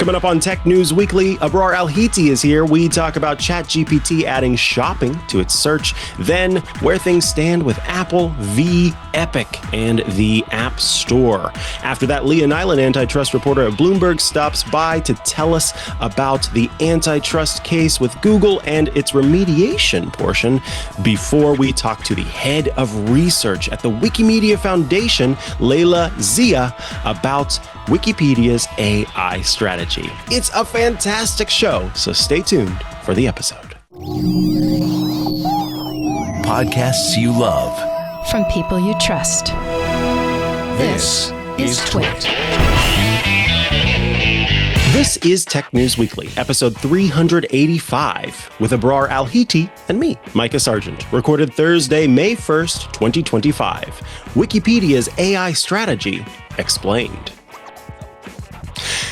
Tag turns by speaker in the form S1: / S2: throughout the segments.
S1: Coming up on Tech News Weekly, Abrar Al-Heeti is here. We talk about ChatGPT adding shopping to its search, then where things stand with Apple v. Epic and the App Store. After that, Leah Nylen, antitrust reporter at Bloomberg, stops by to tell us about the antitrust case with Google and its remediation portion before we talk to the head of research at the Wikimedia Foundation, Leila Zia, about Wikipedia's AI strategy. It's a fantastic show, so stay tuned for the episode.
S2: Podcasts you love.
S3: From people you trust.
S2: This is Twit.
S1: This is Tech News Weekly, episode 385, with Abrar Al-Heeti and me, Mikah Sargent, recorded Thursday, May 1st, 2025. Wikipedia's AI strategy explained.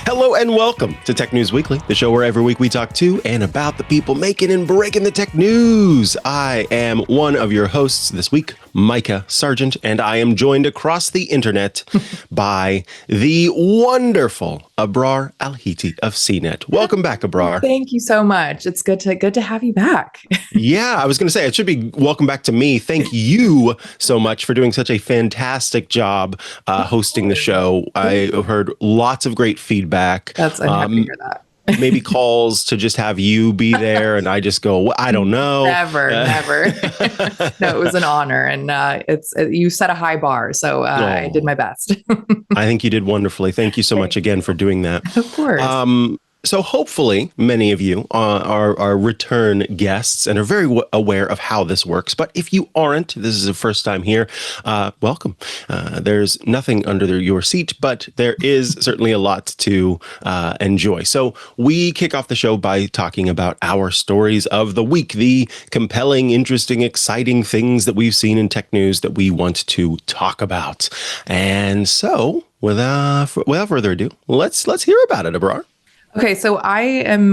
S1: Hello and welcome to Tech News Weekly, the show where every week we talk to and about the people making and breaking the tech news. I am one of your hosts this week, Mikah Sargent, and I am joined across the internet by the wonderful Abrar Al-Heeti of CNET. Welcome back, Abrar.
S4: Thank you so much. It's good to have you back.
S1: Yeah, I was going to say, it should be welcome back to me. Thank you so much for doing such a fantastic job hosting the show. I heard lots of great feedback.
S4: I'm happy to hear that.
S1: Maybe calls to just have you be there, and I just go, I don't know.
S4: Never. No, it was an honor, and you set a high bar, so I did my best.
S1: I think you did wonderfully. Thank you so much again for doing that.
S4: Of course.
S1: So hopefully many of you are return guests and are very aware of how this works. But if you aren't, this is the first time here, welcome. There's nothing under your seat, but there is certainly a lot to enjoy. So we kick off the show by talking about our stories of the week, the compelling, interesting, exciting things that we've seen in tech news that we want to talk about. And so without further ado, let's hear about it, Abrar.
S4: Okay, so I am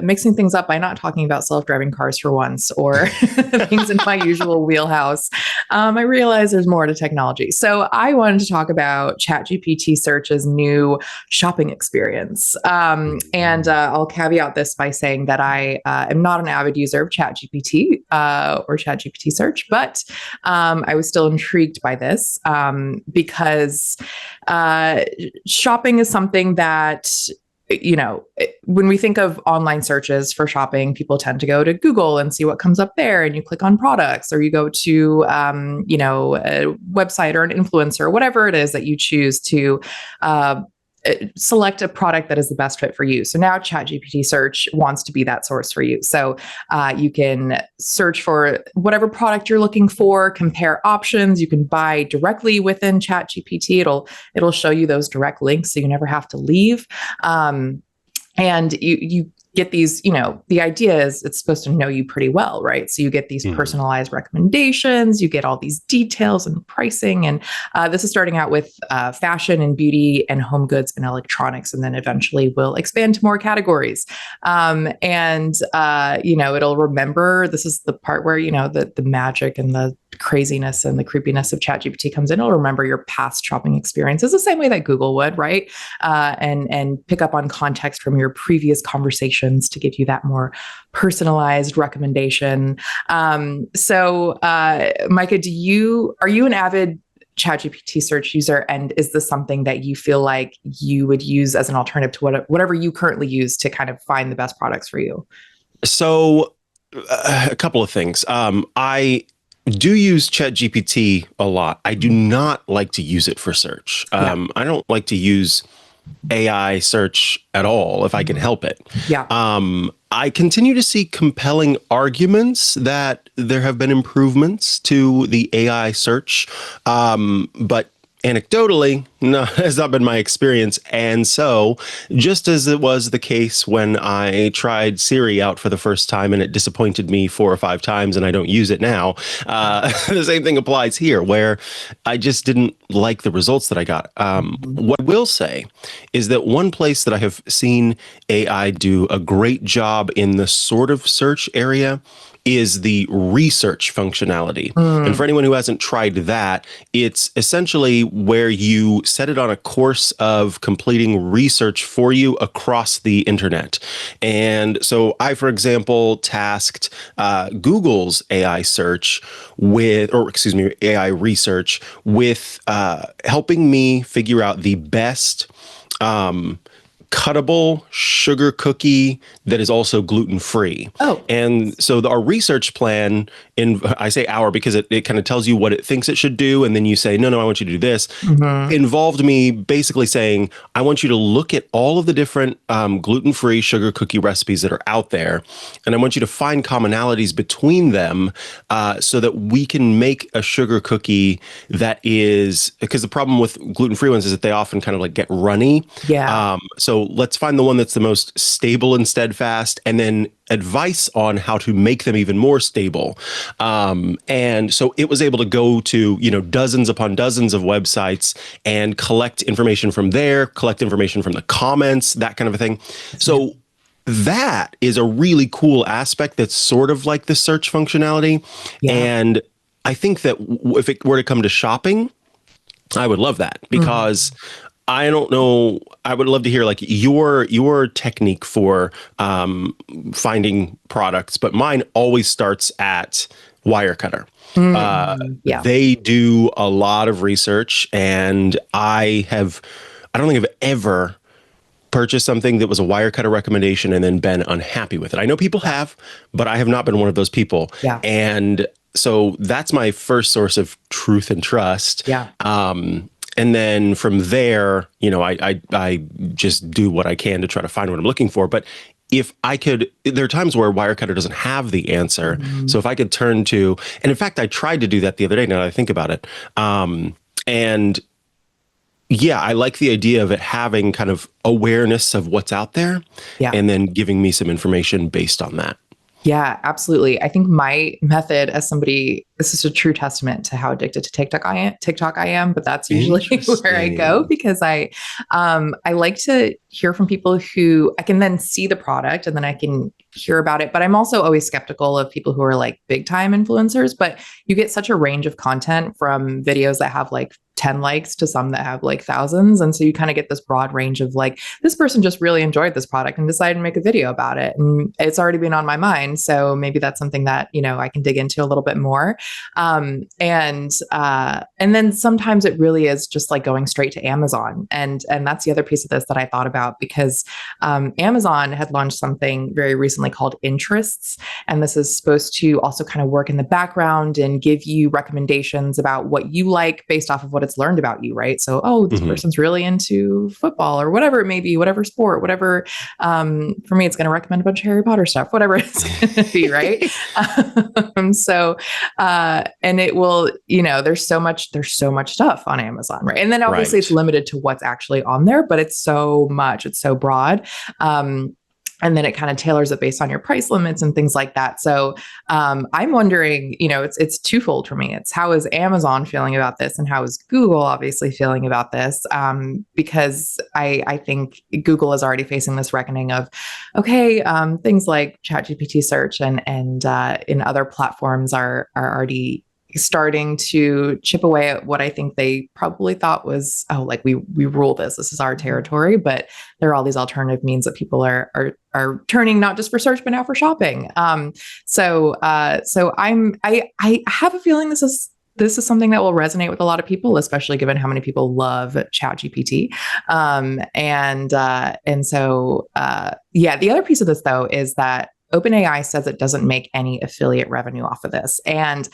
S4: mixing things up by not talking about self-driving cars for once or things in my usual wheelhouse. I realize there's more to technology. So I wanted to talk about ChatGPT Search's new shopping experience. And I'll caveat this by saying that I am not an avid user of ChatGPT or ChatGPT Search, but I was still intrigued by this because shopping is something that, you know, when we think of online searches for shopping, people tend to go to Google and see what comes up there, and you click on products, or you go to, a website or an influencer, or whatever it is that you choose to select a product that is the best fit for you. So now ChatGPT Search wants to be that source for you. So you can search for whatever product you're looking for, compare options. You can buy directly within ChatGPT. It'll show you those direct links, so you never have to leave. And you get these, the idea is it's supposed to know you pretty well, right? So you get these personalized recommendations, you get all these details and pricing. And this is starting out with fashion and beauty and home goods and electronics, and then eventually will expand to more categories. It'll remember, this is the part where, the magic and the craziness and the creepiness of ChatGPT comes in. It'll remember your past shopping experiences the same way that Google would, right? And pick up on context from your previous conversations to give you that more personalized recommendation. So, Mikah, are you an avid ChatGPT Search user? And is this something that you feel like you would use as an alternative to whatever you currently use to kind of find the best products for you?
S1: So a couple of things. I do use ChatGPT a lot. I do not like to use it for search. I don't like to use AI search at all if I can help it.
S4: Yeah.
S1: I continue to see compelling arguments that there have been improvements to the AI search, but anecdotally, no, has not been my experience. And so, just as it was the case when I tried Siri out for the first time and it disappointed me 4 or 5 times and I don't use it now, the same thing applies here, where I just didn't like the results that I got. What I will say is that one place that I have seen AI do a great job in the sort of search area is the research functionality. And for anyone who hasn't tried that, it's essentially where you set it on a course of completing research for you across the internet. And so I, for example, tasked Google's AI search with, or excuse me, AI research with helping me figure out the best cuttable sugar cookie that is also gluten-free.
S4: Oh.
S1: And so our research plan, I say our because it kind of tells you what it thinks it should do, and then you say, no, I want you to do this, involved me basically saying, I want you to look at all of the different gluten-free sugar cookie recipes that are out there, and I want you to find commonalities between them so that we can make a sugar cookie that is, because the problem with gluten-free ones is that they often kind of like get runny.
S4: Yeah.
S1: So let's find the one that's the most stable and steadfast, and then advice on how to make them even more stable. And so it was able to go to, dozens upon dozens of websites and collect information from there, collect information from the comments, that kind of a thing. So that is a really cool aspect that's sort of like the search functionality. Yeah. And I think that if it were to come to shopping, I would love that, because I don't know. I would love to hear like your technique for finding products, but mine always starts at Wirecutter. Yeah. They do a lot of research, and I don't think I've ever purchased something that was a Wirecutter recommendation and then been unhappy with it. I know people have, but I have not been one of those people. Yeah. And so that's my first source of truth and trust. Yeah. And then from there, I just do what I can to try to find what I'm looking for. But if I could, there are times where Wirecutter doesn't have the answer. So if I could turn to, and in fact, I tried to do that the other day, now that I think about it. And yeah, I like the idea of it having kind of awareness of what's out there, and then giving me some information based on that.
S4: Yeah, absolutely. I think my method as somebody, this is a true testament to how addicted to TikTok I am, but that's usually where I go, because I like to hear from people who I can then see the product and then I can hear about it. But I'm also always skeptical of people who are like big time influencers, but you get such a range of content from videos that have like 10 likes to some that have like thousands. And so you kind of get this broad range of like, this person just really enjoyed this product and decided to make a video about it. And it's already been on my mind. So maybe that's something that, I can dig into a little bit more. And then sometimes it really is just like going straight to Amazon. And that's the other piece of this that I thought about, because Amazon had launched something very recently called Interests. And this is supposed to also kind of work in the background and give you recommendations about what you like based off of what it's learned about you, right? So, this person's really into football or whatever it may be, whatever sport, whatever. For me, it's going to recommend a bunch of Harry Potter stuff, whatever it's going to be, right? And it will, there's so much stuff on Amazon, right? And then obviously it's limited to what's actually on there, but it's so much, it's so broad. And then it kind of tailors it based on your price limits and things like that. So I'm wondering, it's twofold for me. It's how is Amazon feeling about this, and how is Google obviously feeling about this? Because I think Google is already facing this reckoning of, okay, things like ChatGPT search and in other platforms are already starting to chip away at what I think they probably thought was, we rule this. This is our territory. But there are all these alternative means that people are turning, not just for search, but now for shopping. So I have a feeling this is something that will resonate with a lot of people, especially given how many people love ChatGPT. The other piece of this though is that OpenAI says it doesn't make any affiliate revenue off of this. And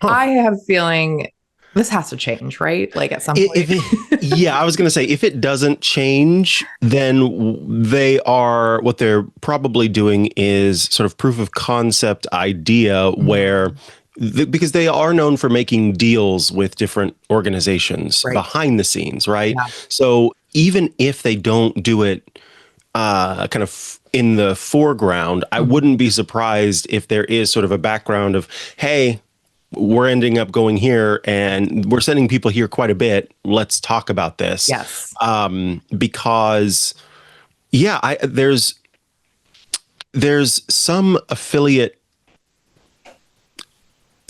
S4: I have a feeling this has to change, right? Like at some point.
S1: I was going to say, if it doesn't change, then what they're probably doing is sort of proof of concept idea where, because they are known for making deals with different organizations behind the scenes, right? Yeah. So even if they don't do it kind of in the foreground, I wouldn't be surprised if there is sort of a background of, hey, we're ending up going here and we're sending people here quite a bit. Let's talk about this.
S4: Yes.
S1: Because there's some affiliate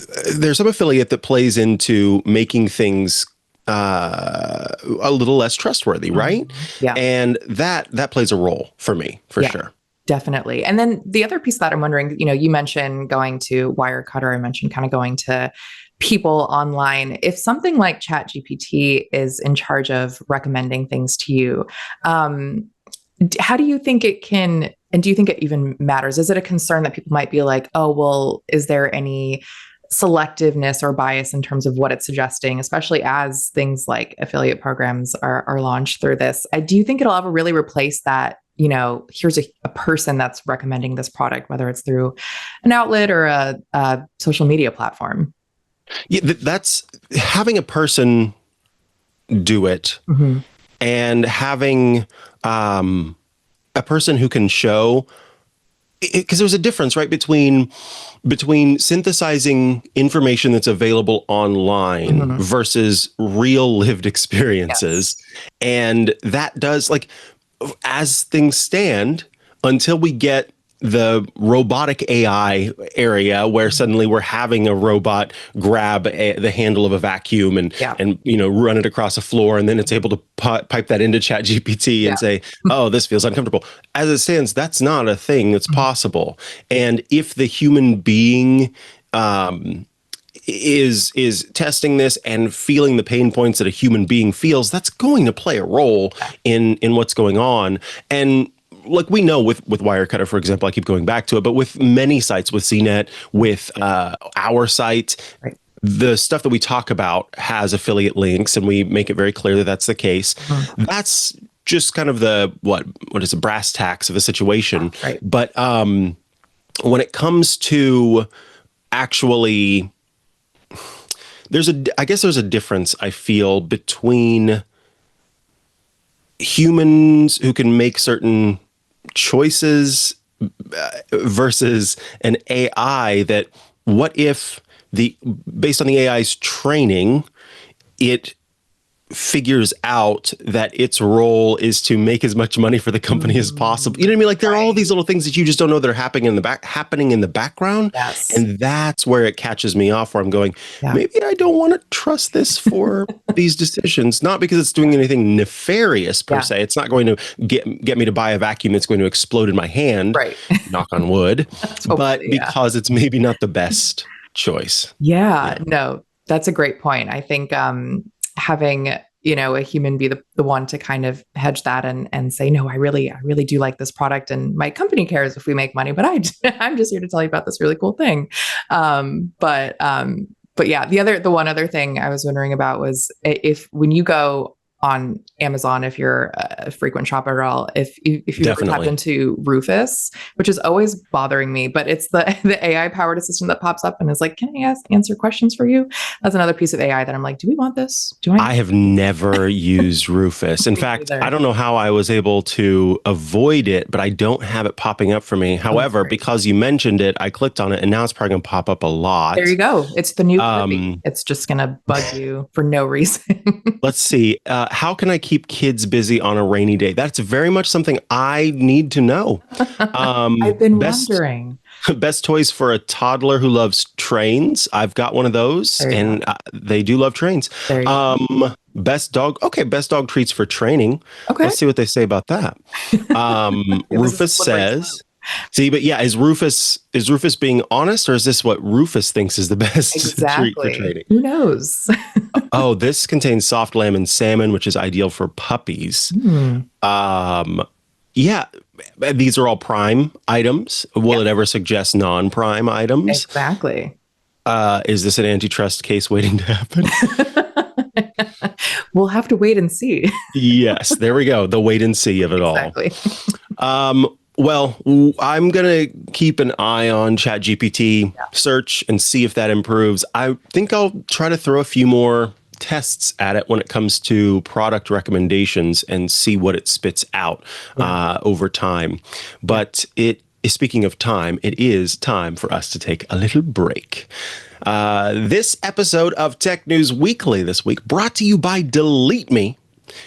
S1: that plays into making things a little less trustworthy, right?
S4: Yeah.
S1: And that plays a role for me, for sure.
S4: Definitely. And then the other piece that I'm wondering, you mentioned going to Wirecutter, I mentioned kind of going to people online. If something like ChatGPT is in charge of recommending things to you, how do you think it can, and do you think it even matters? Is it a concern that people might be like, oh, well, is there any selectiveness or bias in terms of what it's suggesting, especially as things like affiliate programs are launched through this? Do you think it'll ever really replace that? Here's a person that's recommending this product, whether it's through an outlet or a social media platform.
S1: Yeah, that's having a person do it, and having a person who can show, because there's a difference, right, between synthesizing information that's available online versus real lived experiences. Yes. And that does, like, as things stand, until we get the robotic AI area where suddenly we're having a robot grab the handle of a vacuum and run it across a floor, and then it's able to pipe that into ChatGPT and say, oh, this feels uncomfortable. As it stands, that's not a thing that's possible. And if the human being is testing this and feeling the pain points that a human being feels, that's going to play a role in what's going on. And like we know with Wirecutter, for example, I keep going back to it, but with many sites, with CNET, with our site, the stuff that we talk about has affiliate links, and we make it very clear that that's the case. That's just kind of the, what is the brass tacks of the situation. Right. But when it comes to actually, I guess there's a difference, I feel, between humans who can make certain choices versus an AI that, what if based on the AI's training, it figures out that its role is to make as much money for the company as possible. You know what I mean? Like, there are all these little things that you just don't know that are happening in the background. Yes. And that's where it catches me off, where I'm going, maybe I don't want to trust this for these decisions. Not because it's doing anything nefarious per se. It's not going to get me to buy a vacuum that's going to explode in my hand. Right. Knock on wood. But because it's maybe not the best choice.
S4: No, that's a great point. I think having, a human be the one to kind of hedge that and say, no, I really do like this product, and my company cares if we make money, but I'm just here to tell you about this really cool thing. But yeah, the one other thing I was wondering about was, when you go on Amazon, if you're a frequent shopper at all, if you've ever tapped into Rufus, which is always bothering me, but it's the AI powered assistant that pops up and is like, can I answer questions for you? That's another piece of AI that I'm like, do we want this?
S1: I have never used Rufus. In fact, I don't know how I was able to avoid it, but I don't have it popping up for me. However, because you mentioned it, I clicked on it, and now it's probably going to pop up a lot.
S4: There you go. It's the new it's just going to bug you for no reason.
S1: Let's see. How can I keep kids busy on a rainy day? That's very much something I need to know.
S4: I've been wondering.
S1: Best toys for a toddler who loves trains. I've got one of those, and they do love trains. Best dog treats for training. Okay. Let's see what they say about that. Rufus says, see, but yeah, is Rufus being honest, or is this what Rufus thinks is the best treat for training?
S4: Who knows?
S1: Oh, this contains soft lamb and salmon, which is ideal for puppies. Yeah, these are all Prime items. Will it ever suggest non-Prime items?
S4: Exactly.
S1: Is this an antitrust case waiting to happen?
S4: We'll have to wait and see.
S1: Yes, there we go. The wait and see of it all.
S4: Exactly.
S1: Well, I'm going to keep an eye on ChatGPT search and see if that improves. I think I'll try to throw a few more tests at it when it comes to product recommendations and see what it spits out over time. But speaking of time, it is time for us to take a little break. This episode of Tech News Weekly this week brought to you by Delete Me.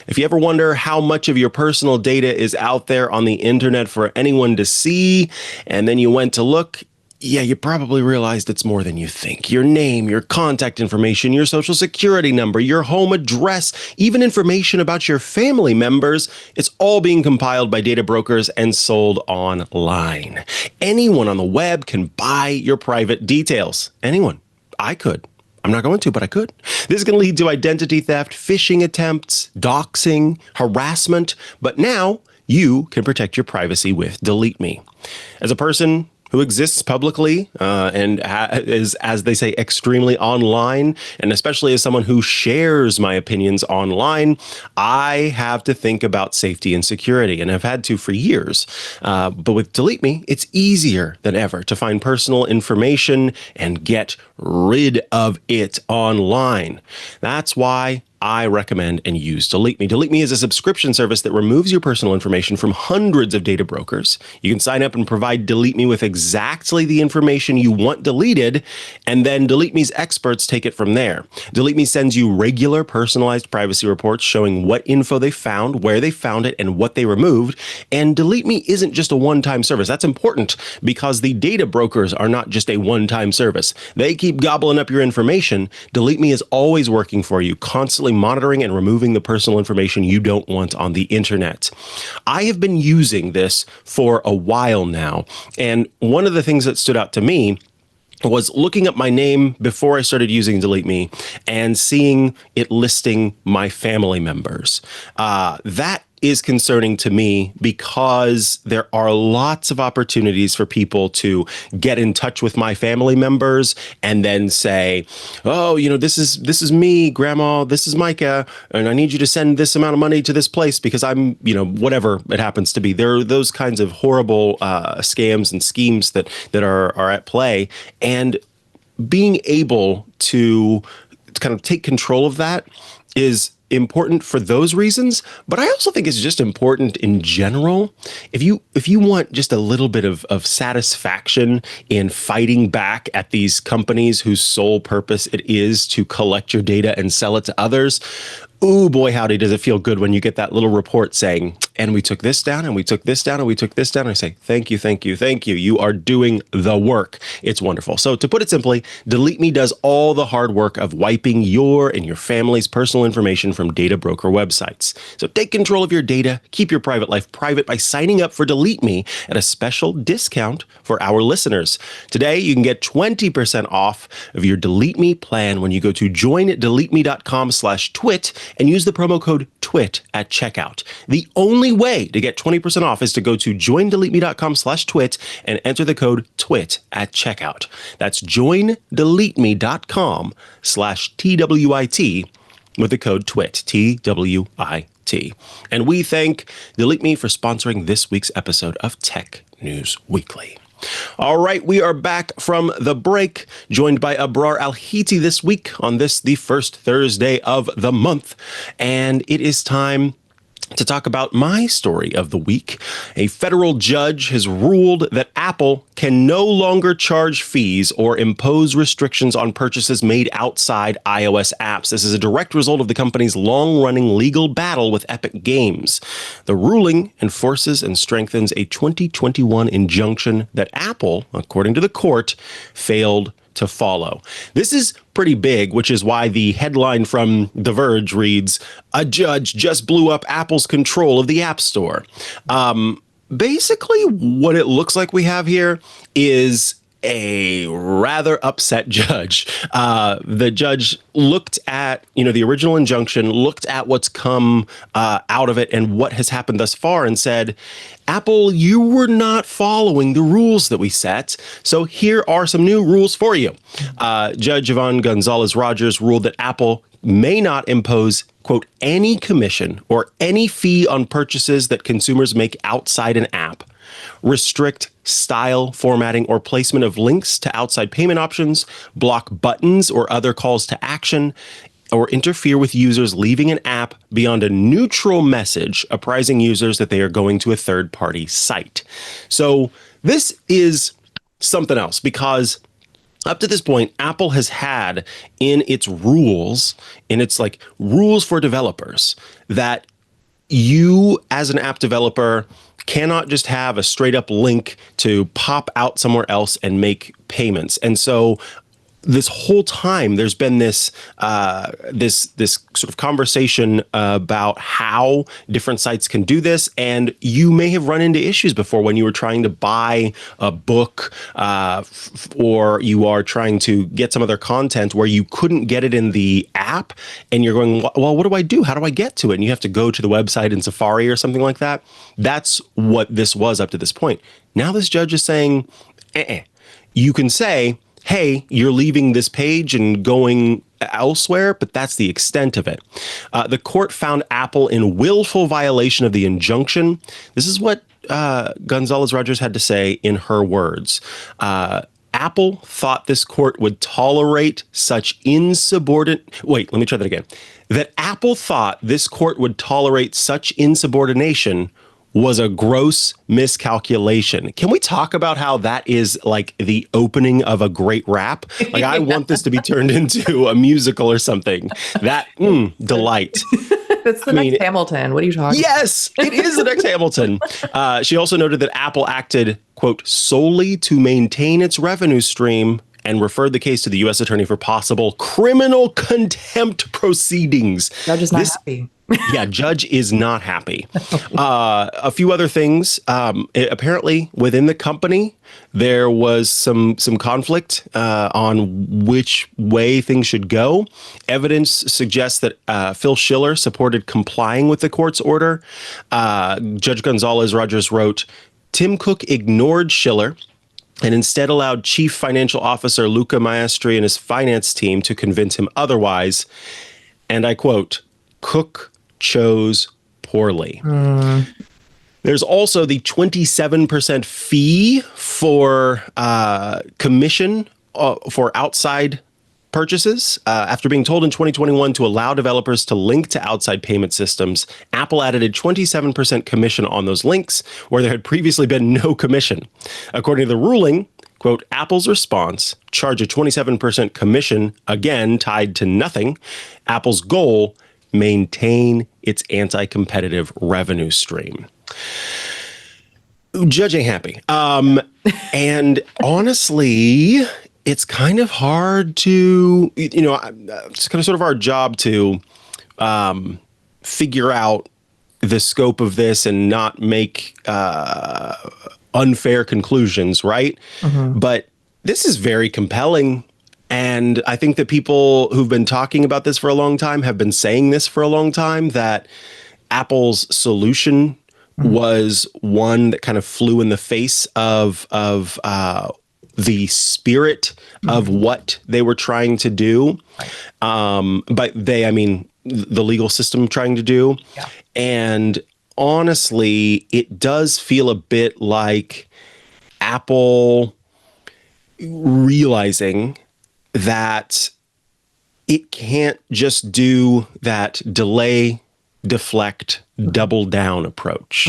S1: If you ever wonder how much of your personal data is out there on the internet for anyone to see, and then you went to look, yeah, you probably realized it's more than you think. Your name, your contact information, your social security number, your home address, even information about your family members, it's all being compiled by data brokers and sold online. Anyone on the web can buy your private details. Anyone. I could. I'm not going to, but I could. This is going to lead to identity theft, phishing attempts, doxing, harassment. But now you can protect your privacy with Delete Me. As a person who exists publicly and is, as they say, extremely online, and especially as someone who shares my opinions online, I have to think about safety and security, and I've had to for years. But with Delete Me, it's easier than ever to find personal information and get rid of it online. That's why I recommend and use Delete Me. Delete Me is a subscription service that removes your personal information from hundreds of data brokers. You can sign up and provide Delete Me with exactly the information you want deleted, and then Delete Me's experts take it from there. Delete Me sends you regular personalized privacy reports showing what info they found, where they found it, and what they removed. And Delete Me isn't just a one-time service. That's important because the data brokers are not just a one-time service. They keep gobbling up your information. Delete Me is always working for you, constantly monitoring and removing the personal information you don't want on the internet. I have been using this for a while now, and one of the things that stood out to me was looking up my name before I started using Delete Me and seeing it listing my family members. That is concerning to me because there are lots of opportunities for people to get in touch with my family members and then say, oh, this is me, Grandma, this is Mikah, and I need you to send this amount of money to this place because I'm, whatever it happens to be. There are those kinds of horrible scams and schemes that are at play, and being able to kind of take control of that is important for those reasons, but I also think it's just important in general. If you want just a little bit of satisfaction in fighting back at these companies whose sole purpose it is to collect your data and sell it to others, ooh, boy, howdy, does it feel good when you get that little report saying, and we took this down, and we took this down, and we took this down. And I say, thank you, thank you, thank you. You are doing the work. It's wonderful. So to put it simply, Delete Me does all the hard work of wiping your and your family's personal information from data broker websites. So take control of your data, keep your private life private by signing up for Delete Me at a special discount for our listeners. Today, you can get 20% off of your Delete Me plan when you go to joindeleteme.com/twit and use the promo code TWIT at checkout. The only way to get 20% off is to go to joindeleteme.com/twit and enter the code TWIT at checkout. That's joindeleteme.com/TWIT with the code TWIT, TWIT. And we thank Delete Me for sponsoring this week's episode of Tech News Weekly. All right, we are back from the break, joined by Abrar Al-Heeti this week on this, the first Thursday of the month. And it is time to talk about my story of the week. A federal judge has ruled that Apple can no longer charge fees or impose restrictions on purchases made outside iOS apps. This is a direct result of the company's long-running legal battle with Epic Games. The ruling enforces and strengthens a 2021 injunction that Apple, according to the court, failed to follow. This is pretty big, which is why the headline from The Verge reads, "A judge just blew up Apple's control of the App Store." Basically, what it looks like we have here is a rather upset judge. The judge looked at, the original injunction, looked at what's come out of it and what has happened thus far and said, Apple, you were not following the rules that we set. So here are some new rules for you. Judge Yvonne Gonzalez-Rogers ruled that Apple may not impose, quote, any commission or any fee on purchases that consumers make outside an app, restrict style, formatting, or placement of links to outside payment options, block buttons or other calls to action, or interfere with users leaving an app beyond a neutral message apprising users that they are going to a third-party site. So this is something else because up to this point, Apple has had in its rules, rules for developers, that you as an app developer cannot just have a straight up link to pop out somewhere else and make payments. And so this whole time there's been this sort of conversation about how different sites can do this, and you may have run into issues before when you were trying to buy a book or you are trying to get some other content where you couldn't get it in the app, and you're going, well, what do I do? How do I get to it? And you have to go to the website in Safari or something like that. That's what this was up to this point. Now this judge is saying, you can say, hey, you're leaving this page and going elsewhere, but that's the extent of it. The court found Apple in willful violation of the injunction. This is what Gonzalez-Rogers had to say in her words. Apple thought this court would tolerate such insubordinate... Wait, let me try that again. That Apple thought this court would tolerate such insubordination was a gross miscalculation. Can we talk about how that is like the opening of a great rap? Like, I want this to be turned into a musical or something. That, delight.
S4: It's the next Hamilton. What are you talking about?
S1: Yes, it is the next Hamilton. She also noted that Apple acted, quote, solely to maintain its revenue stream, and referred the case to the U.S. Attorney for possible criminal contempt proceedings.
S4: Judge is not happy.
S1: Yeah, judge is not happy. A few other things. Apparently, within the company, there was some conflict on which way things should go. Evidence suggests that Phil Schiller supported complying with the court's order. Judge Gonzalez-Rogers wrote, Tim Cook ignored Schiller and instead allowed Chief Financial Officer Luca Maestri and his finance team to convince him otherwise. And I quote, Cook chose poorly. There's also the 27% fee for commission for outside purchases. After being told in 2021 to allow developers to link to outside payment systems, Apple added a 27% commission on those links where there had previously been no commission. According to the ruling, quote, Apple's response, charge a 27% commission, again tied to nothing. Apple's goal, maintain its anti-competitive revenue stream. Judge ain't happy. And honestly, it's kind of hard to, it's kind of sort of our job to figure out the scope of this and not make unfair conclusions, right? But this is very compelling. And I think that people who've been talking about this for a long time have been saying this for a long time, that Apple's solution was one that kind of flew in the face of the spirit of what they were trying to do. But I mean, the legal system trying to do. Yeah. And honestly, it does feel a bit like Apple realizing that it can't just do that delay, deflect, double down approach.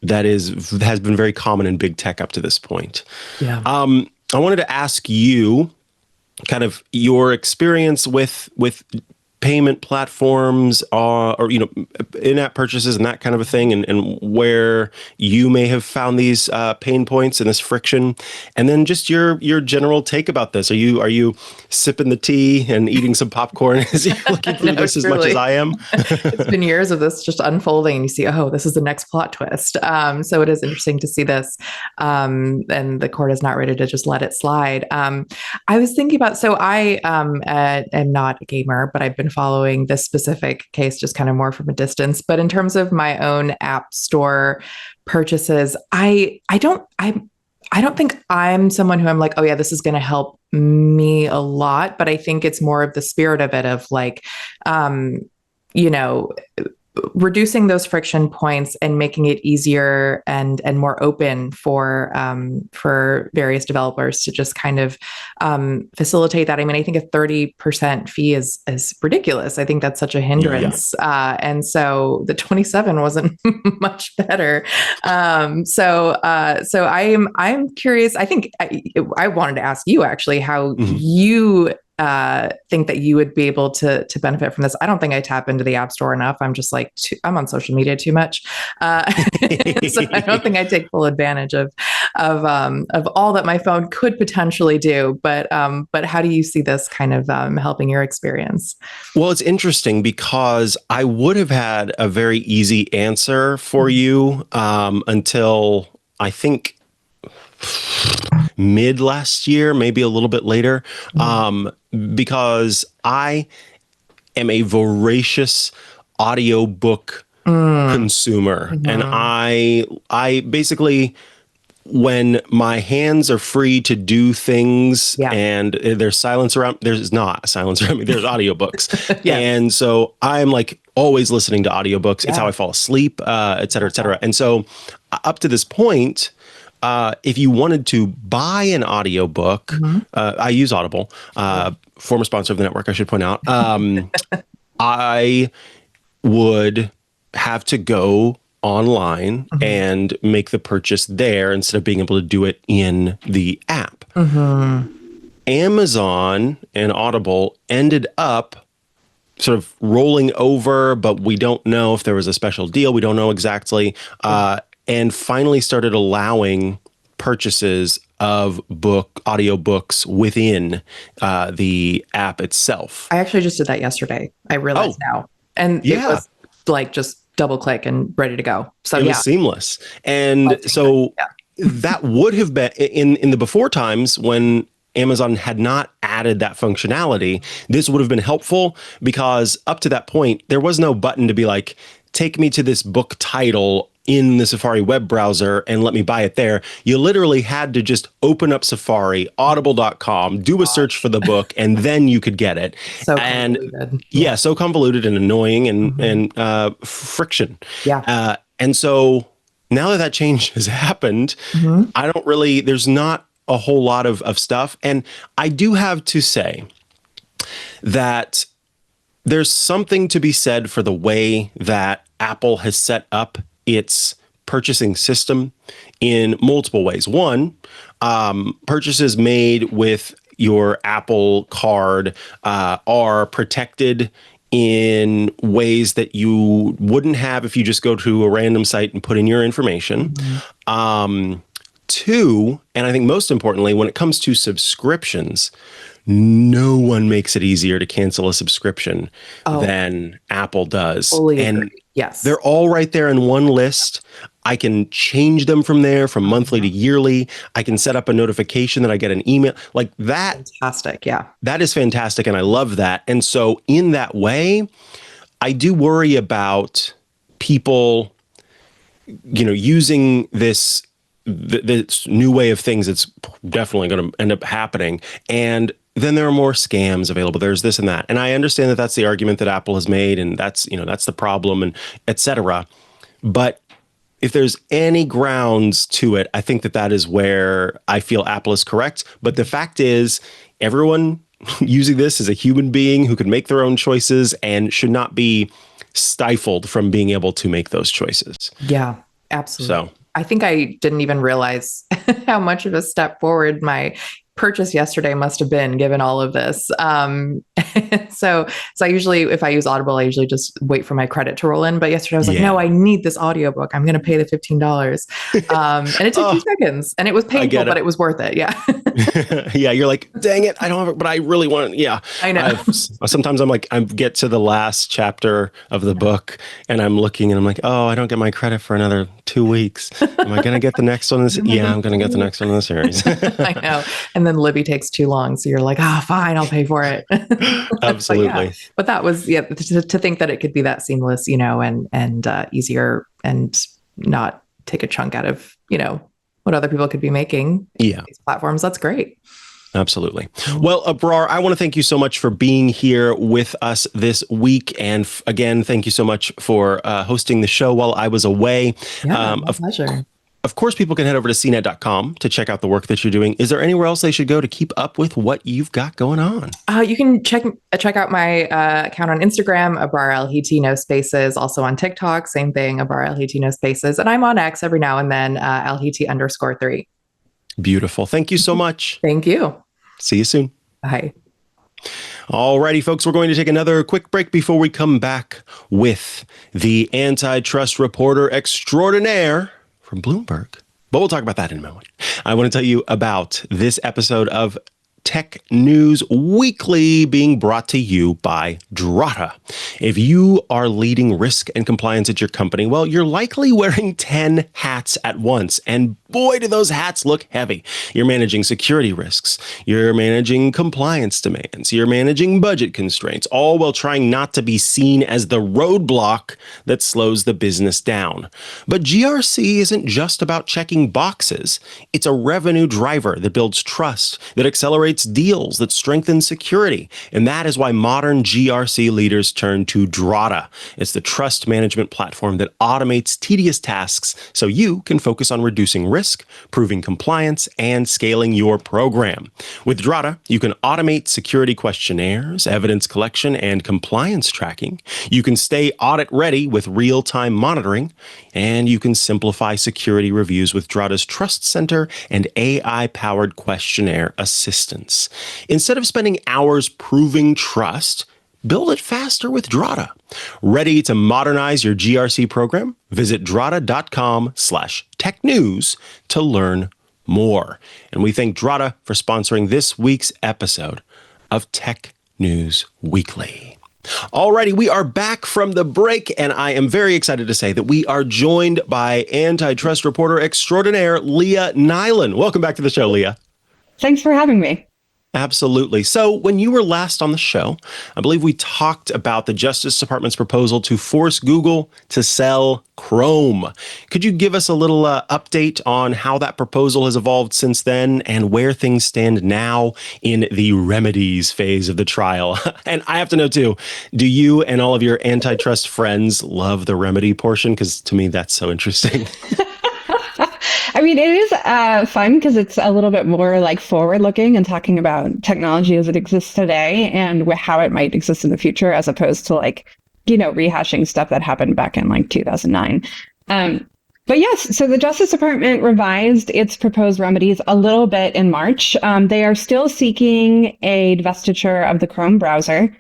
S1: That has been very common in big tech up to this point. Yeah. I wanted to ask you kind of your experience with payment platforms or in-app purchases and that kind of a thing, and where you may have found these pain points and this friction, and then just your general take about this. Are you sipping the tea and eating some popcorn as you're looking through this as much as I am?
S4: It's been years of this just unfolding, and you see, oh, this is the next plot twist. So it is interesting to see this, and the court is not ready to just let it slide. I was thinking about, so I am not a gamer, but I've been following this specific case just kind of more from a distance. But in terms of my own app store purchases, I don't think I'm someone who I'm like, oh yeah, this is going to help me a lot. But I think it's more of the spirit of it, of like, reducing those friction points and making it easier and more open for various developers to just kind of facilitate that. I mean, I think a 30% fee is ridiculous. I think that's such a hindrance. Yeah. And so the 27 wasn't much better. So I'm curious. I think I wanted to ask you actually how you think that you would be able to benefit from this. I don't think I tap into the App Store enough. I'm just like, I'm on social media too much. So I don't think I take full advantage of all that my phone could potentially do. But how do you see this kind of helping your experience?
S1: Well, it's interesting because I would have had a very easy answer for you until I think mid last year, maybe a little bit later, because I am a voracious audiobook consumer. And I basically, when my hands are free to do things and there's silence around, there's not silence around me, there's audiobooks. And so I'm like always listening to audiobooks. It's how I fall asleep, et cetera, et cetera. And so up to this point, if you wanted to buy an audiobook, I use Audible, former sponsor of the network, I should point out. I would have to go online and make the purchase there instead of being able to do it in the app. Amazon and Audible ended up sort of rolling over, but we don't know if there was a special deal. We don't know exactly. And finally started allowing purchases of audiobooks within the app itself.
S4: I actually just did that yesterday. I realized now. And it was like just double click and ready to go. So
S1: it was seamless. And so that would have been in the before times when Amazon had not added that functionality, this would have been helpful because up to that point, there was no button to be like, take me to this book title in the Safari web browser and let me buy it there. You literally had to just open up Safari, audible.com, do a search for the book, and then you could get it.
S4: So convoluted.
S1: So convoluted and annoying and friction. And so now that change has happened, I don't really, there's not a whole lot of stuff. And I do have to say that there's something to be said for the way that Apple has set up its purchasing system in multiple ways. One, purchases made with your Apple card are protected in ways that you wouldn't have if you just go to a random site and put in your information. Two, and I think most importantly, when it comes to subscriptions, no one makes it easier to cancel a subscription than Apple does.
S4: Fully
S1: and
S4: agree. Yes.
S1: They're all right there in one list. I can change them from there, from monthly to yearly. I can set up a notification that I get an email like that.
S4: Fantastic. Yeah.
S1: That is fantastic. And I love that. And so in that way, I do worry about people, using this new way of things. It's definitely going to end up happening. And then there are more scams available. There's this and that. And I understand that that's the argument that Apple has made, and that's the problem, and et cetera. But if there's any grounds to it, I think that is where I feel Apple is correct. But the fact is, everyone using this is a human being who can make their own choices and should not be stifled from being able to make those choices.
S4: Yeah, absolutely.
S1: So
S4: I think I didn't even realize how much of a step forward my purchase yesterday must have been, given all of this. So I usually, if I use Audible, I usually just wait for my credit to roll in. But yesterday I was like, no, I need this audiobook. I'm going to pay the $15. And it took 2 seconds, and it was painful, but it was worth it. Yeah.
S1: Yeah. You're like, dang it, I don't have it, but I really want it. Yeah.
S4: I know.
S1: Sometimes I'm like, I get to the last chapter of the book and I'm looking and I'm like, oh, I don't get my credit for another 2 weeks. Am I going to get the next one? Yeah, I'm going to get the next one in the series.
S4: I know. And then Libby takes too long. So you're like, fine, I'll pay for it.
S1: Absolutely.
S4: But that was, to think that it could be that seamless, and easier and not take a chunk out of, what other people could be making. These platforms. That's great.
S1: Absolutely. Well, Abrar, I want to thank you so much for being here with us this week. And again, thank you so much for hosting the show while I was away.
S4: Yeah, my pleasure.
S1: Of course, people can head over to cnet.com to check out the work that you're doing. Is there anywhere else they should go to keep up with what you've got going on?
S4: You can check out my account on Instagram, Abrar Al-Heeti, no spaces. Also on TikTok, same thing, Abrar Al-Heeti, no spaces. And I'm on X every now and then, Al-Heeti_3.
S1: Beautiful. Thank you so much.
S4: Thank you.
S1: See you soon.
S4: Bye.
S1: Alrighty, folks, we're going to take another quick break before we come back with the antitrust reporter extraordinaire from Bloomberg. But we'll talk about that in a moment. I want to tell you about this episode of Tech News Weekly being brought to you by Drata. If you are leading risk and compliance at your company, well, you're likely wearing 10 hats at once. And boy, do those hats look heavy. You're managing security risks. You're managing compliance demands. You're managing budget constraints, all while trying not to be seen as the roadblock that slows the business down. But GRC isn't just about checking boxes. It's a revenue driver that builds trust, that accelerates deals, that strengthens security. And that is why modern GRC leaders turn to Drata. It's the trust management platform that automates tedious tasks so you can focus on reducing risk, proving compliance, and scaling your program. With Drata, you can automate security questionnaires, evidence collection, and compliance tracking. You can stay audit ready with real-time monitoring, and you can simplify security reviews with Drata's Trust Center and AI-powered questionnaire assistance. Instead of spending hours proving trust, build it faster with Drata. Ready to modernize your GRC program? Visit drata.com/technews to learn more. And we thank Drata for sponsoring this week's episode of Tech News Weekly. Alrighty, we are back from the break, and I am very excited to say that we are joined by antitrust reporter extraordinaire Leah Nylen. Welcome back to the show, Leah.
S5: Thanks for having me.
S1: Absolutely. So when you were last on the show, I believe we talked about the Justice Department's proposal to force Google to sell Chrome. Could you give us a little update on how that proposal has evolved since then and where things stand now in the remedies phase of the trial? And I have to know, too, do you and all of your antitrust friends love the remedy portion? Because to me, that's so interesting.
S5: I mean, it is fun because it's a little bit more like forward looking and talking about technology as it exists today and how it might exist in the future, as opposed to rehashing stuff that happened back in 2009. But yes, so the Justice Department revised its proposed remedies a little bit in March. They are still seeking a divestiture of the Chrome browser.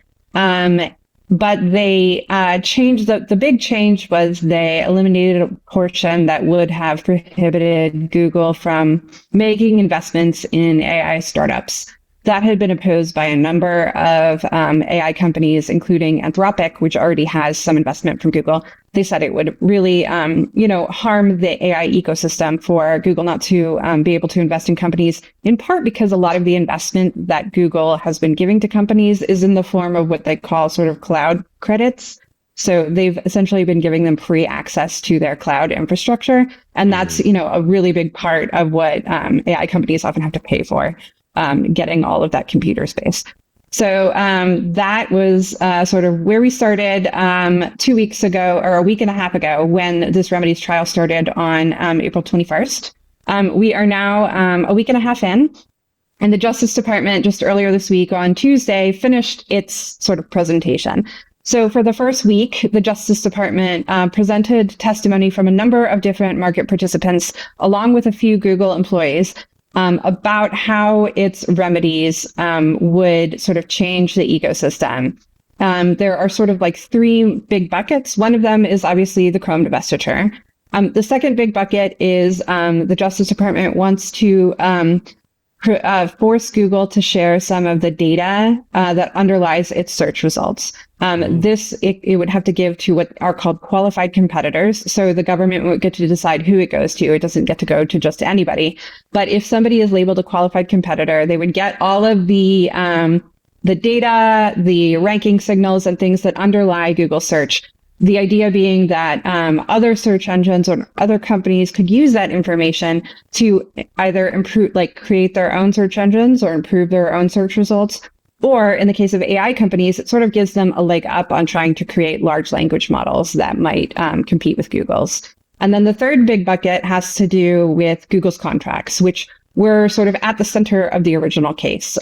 S5: But they changed the big change was they eliminated a portion that would have prohibited Google from making investments in AI startups. That had been opposed by a number of AI companies, including Anthropic, which already has some investment from Google. They said it would really, harm the AI ecosystem for Google not to be able to invest in companies, in part because a lot of the investment that Google has been giving to companies is in the form of what they call sort of cloud credits. So they've essentially been giving them free access to their cloud infrastructure. And that's, a really big part of what AI companies often have to pay for. Getting all of that computer space. So that was sort of where we started 2 weeks ago, or a week and a half ago, when this remedies trial started on April 21st. We are now a week and a half in, and the Justice Department just earlier this week on Tuesday finished its sort of presentation. So for the first week, the Justice Department presented testimony from a number of different market participants, along with a few Google employees, about how its remedies would sort of change the ecosystem. There are sort of three big buckets. One of them is obviously the Chrome divestiture. The second big bucket is the Justice Department wants to force Google to share some of the data that underlies its search results. It would have to give to what are called qualified competitors. So the government would get to decide who it goes to. It doesn't get to go to just anybody. But if somebody is labeled a qualified competitor, they would get all of the data, the ranking signals, and things that underlie Google search. The idea being that other search engines or other companies could use that information to either improve, create their own search engines or improve their own search results. Or in the case of AI companies, it sort of gives them a leg up on trying to create large language models that might compete with Google's. And then the third big bucket has to do with Google's contracts, which were sort of at the center of the original case.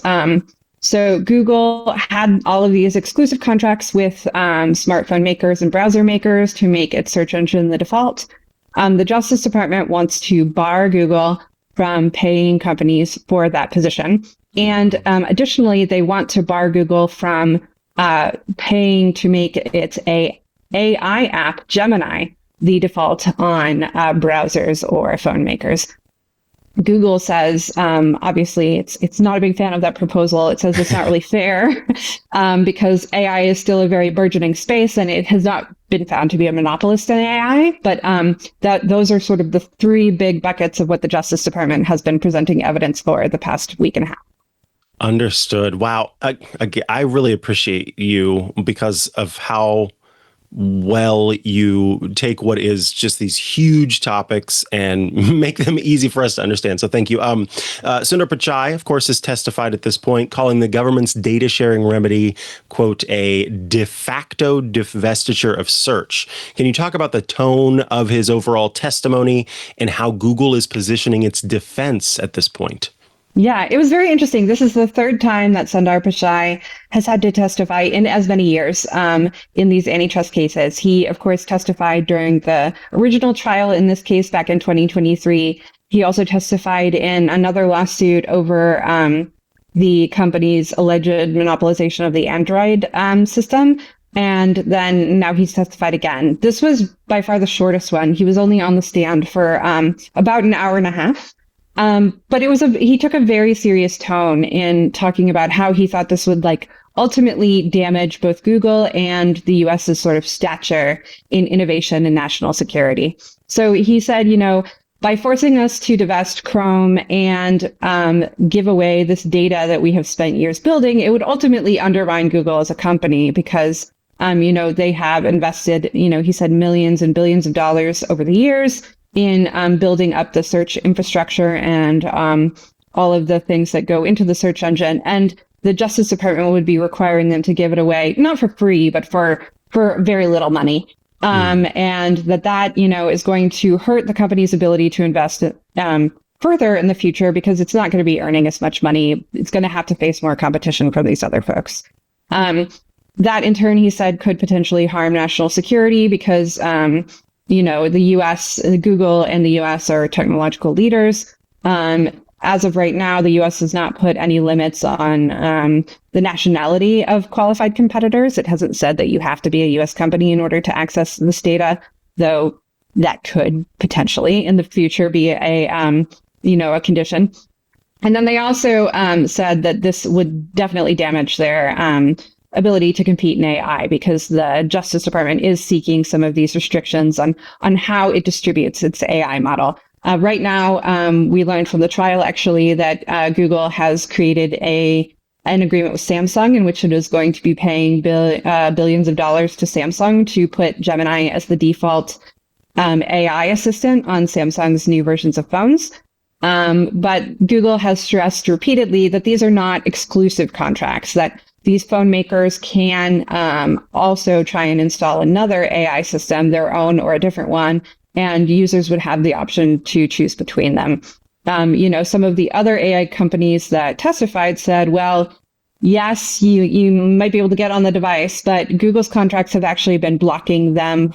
S5: So Google had all of these exclusive contracts with smartphone makers and browser makers to make its search engine the default. The Justice Department wants to bar Google from paying companies for that position. And additionally, they want to bar Google from paying to make its AI app, Gemini, the default on browsers or phone makers. Google says, obviously, it's not a big fan of that proposal. It says it's not really fair because AI is still a very burgeoning space and it has not been found to be a monopolist in AI. But those are sort of the three big buckets of what the Justice Department has been presenting evidence for the past week and a half.
S1: Understood. Wow. I really appreciate you because of how well you take what is just these huge topics and make them easy for us to understand. So thank you. Sundar Pichai, of course, has testified at this point, calling the government's data sharing remedy, quote, a de facto divestiture of search. Can you talk about the tone of his overall testimony and how Google is positioning its defense at this point?
S5: Yeah, it was very interesting. This is the third time that Sundar Pichai has had to testify in as many years in these antitrust cases. He, of course, testified during the original trial in this case back in 2023. He also testified in another lawsuit over the company's alleged monopolization of the Android system. And then now he's testified again. This was by far the shortest one. He was only on the stand for about an hour and a half. But he took a very serious tone in talking about how he thought this would ultimately damage both Google and the US's sort of stature in innovation and national security. So he said, by forcing us to divest Chrome and give away this data that we have spent years building, it would ultimately undermine Google as a company because, they have invested, he said millions and billions of dollars over the years in building up the search infrastructure and all of the things that go into the search engine. And the Justice Department would be requiring them to give it away, not for free, but for very little money. And that is going to hurt the company's ability to invest further in the future because it's not going to be earning as much money. It's going to have to face more competition from these other folks. That in turn, he said, could potentially harm national security because the US, Google and the US are technological leaders. As of right now, the US has not put any limits on the nationality of qualified competitors. It hasn't said that you have to be a US company in order to access this data, though that could potentially in the future be a condition. And then they also said that this would definitely damage their ability to compete in AI because the Justice Department is seeking some of these restrictions on how it distributes its AI model. Right now, we learned from the trial actually that Google has created an agreement with Samsung in which it is going to be paying billions of dollars to Samsung to put Gemini as the default AI assistant on Samsung's new versions of phones. But Google has stressed repeatedly that these are not exclusive contracts, that these phone makers can also try and install another AI system, their own or a different one, and users would have the option to choose between them. Some of the other AI companies that testified said, well, yes, you might be able to get on the device, but Google's contracts have actually been blocking them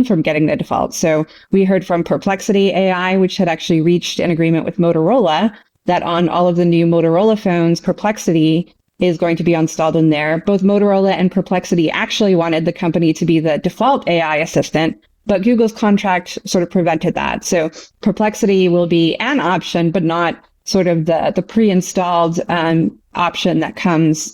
S5: from getting the default. So we heard from Perplexity AI, which had actually reached an agreement with Motorola that on all of the new Motorola phones, Perplexity is going to be installed in there. Both Motorola and Perplexity actually wanted the company to be the default AI assistant, but Google's contract sort of prevented that. So Perplexity will be an option, but not sort of the pre-installed option that comes,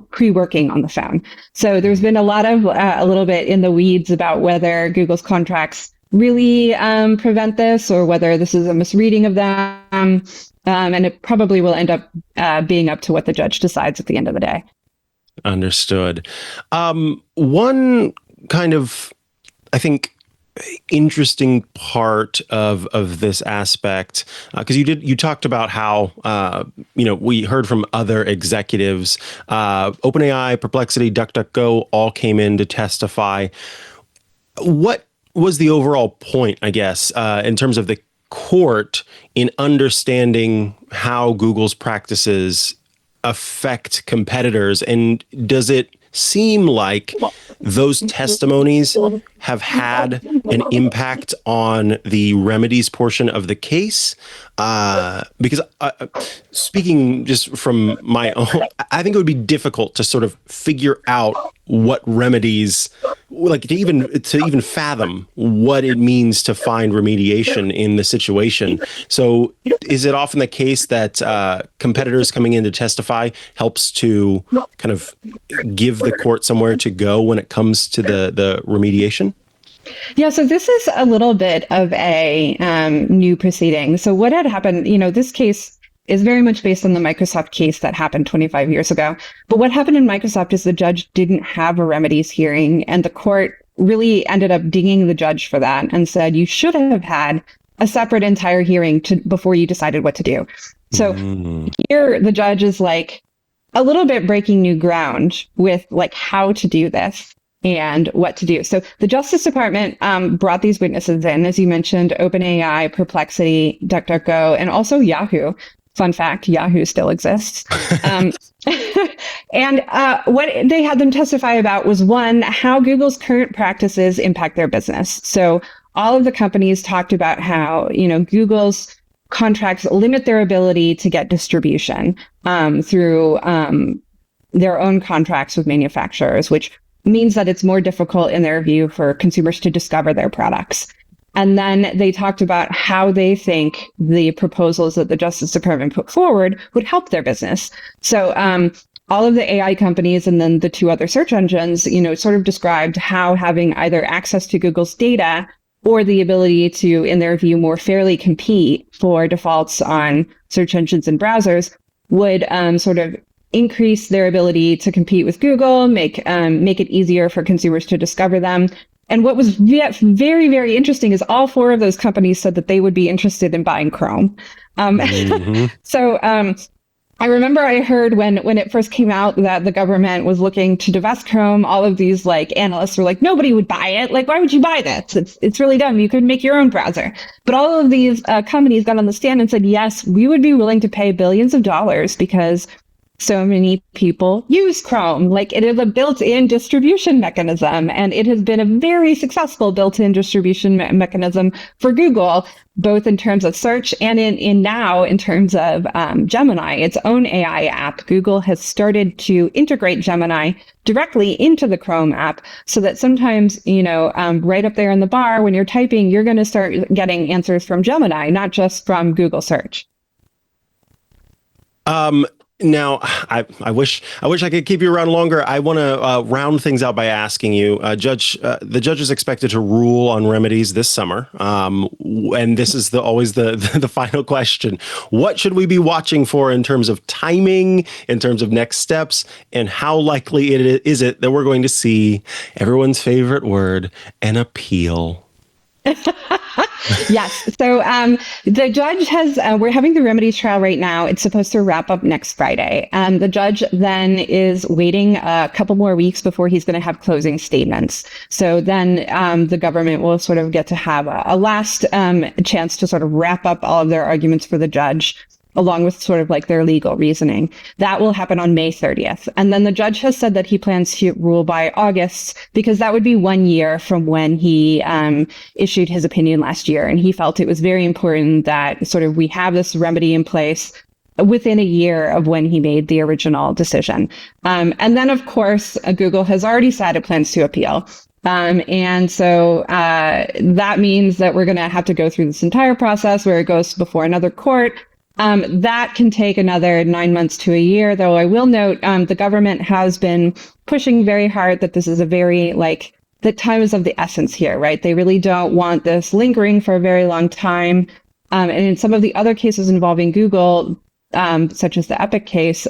S5: pre-working on the phone. So there's been a little bit in the weeds about whether Google's contracts really prevent this or whether this is a misreading of them. And it probably will end up being up to what the judge decides at the end of the day.
S1: Understood. One kind of, I think, interesting part of this aspect, because you talked about how we heard from other executives, OpenAI, Perplexity, DuckDuckGo all came in to testify. What was the overall point, I guess, in terms of the court in understanding how Google's practices affect competitors? And does it seem like those testimonies have had an impact on the remedies portion of the case? Because speaking just from my own, I think it would be difficult to sort of figure out what remedies, like to even fathom what it means to find remediation in the situation. So is it often the case that competitors coming in to testify helps to kind of give the court somewhere to go when it comes to the remediation?
S5: Yeah, so this is a little bit of a new proceeding. So what had happened, this case is very much based on the Microsoft case that happened 25 years ago. But what happened in Microsoft is the judge didn't have a remedies hearing, and the court really ended up dinging the judge for that and said, you should have had a separate entire hearing before you decided what to do. So here the judge is like a little bit breaking new ground with like how to do this and what to do. So the Justice Department brought these witnesses in, as you mentioned, OpenAI, Perplexity, DuckDuckGo, and also Yahoo. Fun fact, Yahoo still exists. And what they had them testify about was, one, how Google's current practices impact their business. So all of the companies talked about how, Google's contracts limit their ability to get distribution through their own contracts with manufacturers, which means that it's more difficult in their view for consumers to discover their products. And then they talked about how they think the proposals that the Justice Department put forward would help their business. So all of the AI companies and then the two other search engines, sort of described how having either access to Google's data or the ability to, in their view, more fairly compete for defaults on search engines and browsers would sort of increase their ability to compete with Google, make it easier for consumers to discover them. And what was very, very interesting is all four of those companies said that they would be interested in buying Chrome. So I remember I heard when it first came out that the government was looking to divest Chrome, all of these like analysts were like, nobody would buy it. Like, why would you buy this? It's really dumb. You could make your own browser. But all of these companies got on the stand and said, yes, we would be willing to pay billions of dollars because so many people use Chrome. Like, it is a built-in distribution mechanism, and it has been a very successful built-in distribution mechanism for Google, both in terms of search and in now in terms of Gemini, its own AI app. Google has started to integrate Gemini directly into the Chrome app so that sometimes, right up there in the bar when you're typing, you're going to start getting answers from Gemini, not just from Google search.
S1: Now, I wish I could keep you around longer. I want to round things out by asking you, the judge is expected to rule on remedies this summer, and this is always the final question. What should we be watching for in terms of timing, in terms of next steps, and how likely is it that we're going to see everyone's favorite word, an appeal?
S5: Yes. So the judge we're having the remedies trial right now. It's supposed to wrap up next Friday. The judge then is waiting a couple more weeks before he's going to have closing statements. So then the government will sort of get to have a last chance to sort of wrap up all of their arguments for the judge, along with sort of like their legal reasoning. That will happen on May 30th. And then the judge has said that he plans to rule by August, because that would be 1 year from when he issued his opinion last year. And he felt it was very important that sort of we have this remedy in place within a year of when he made the original decision. And then, of course, Google has already said it plans to appeal. And so that means that we're going to have to go through this entire process where it goes before another court. That can take another 9 months to a year, though I will note the government has been pushing very hard that this is a very, the time is of the essence here, right? They really don't want this lingering for a very long time. And in some of the other cases involving Google, such as the Epic case,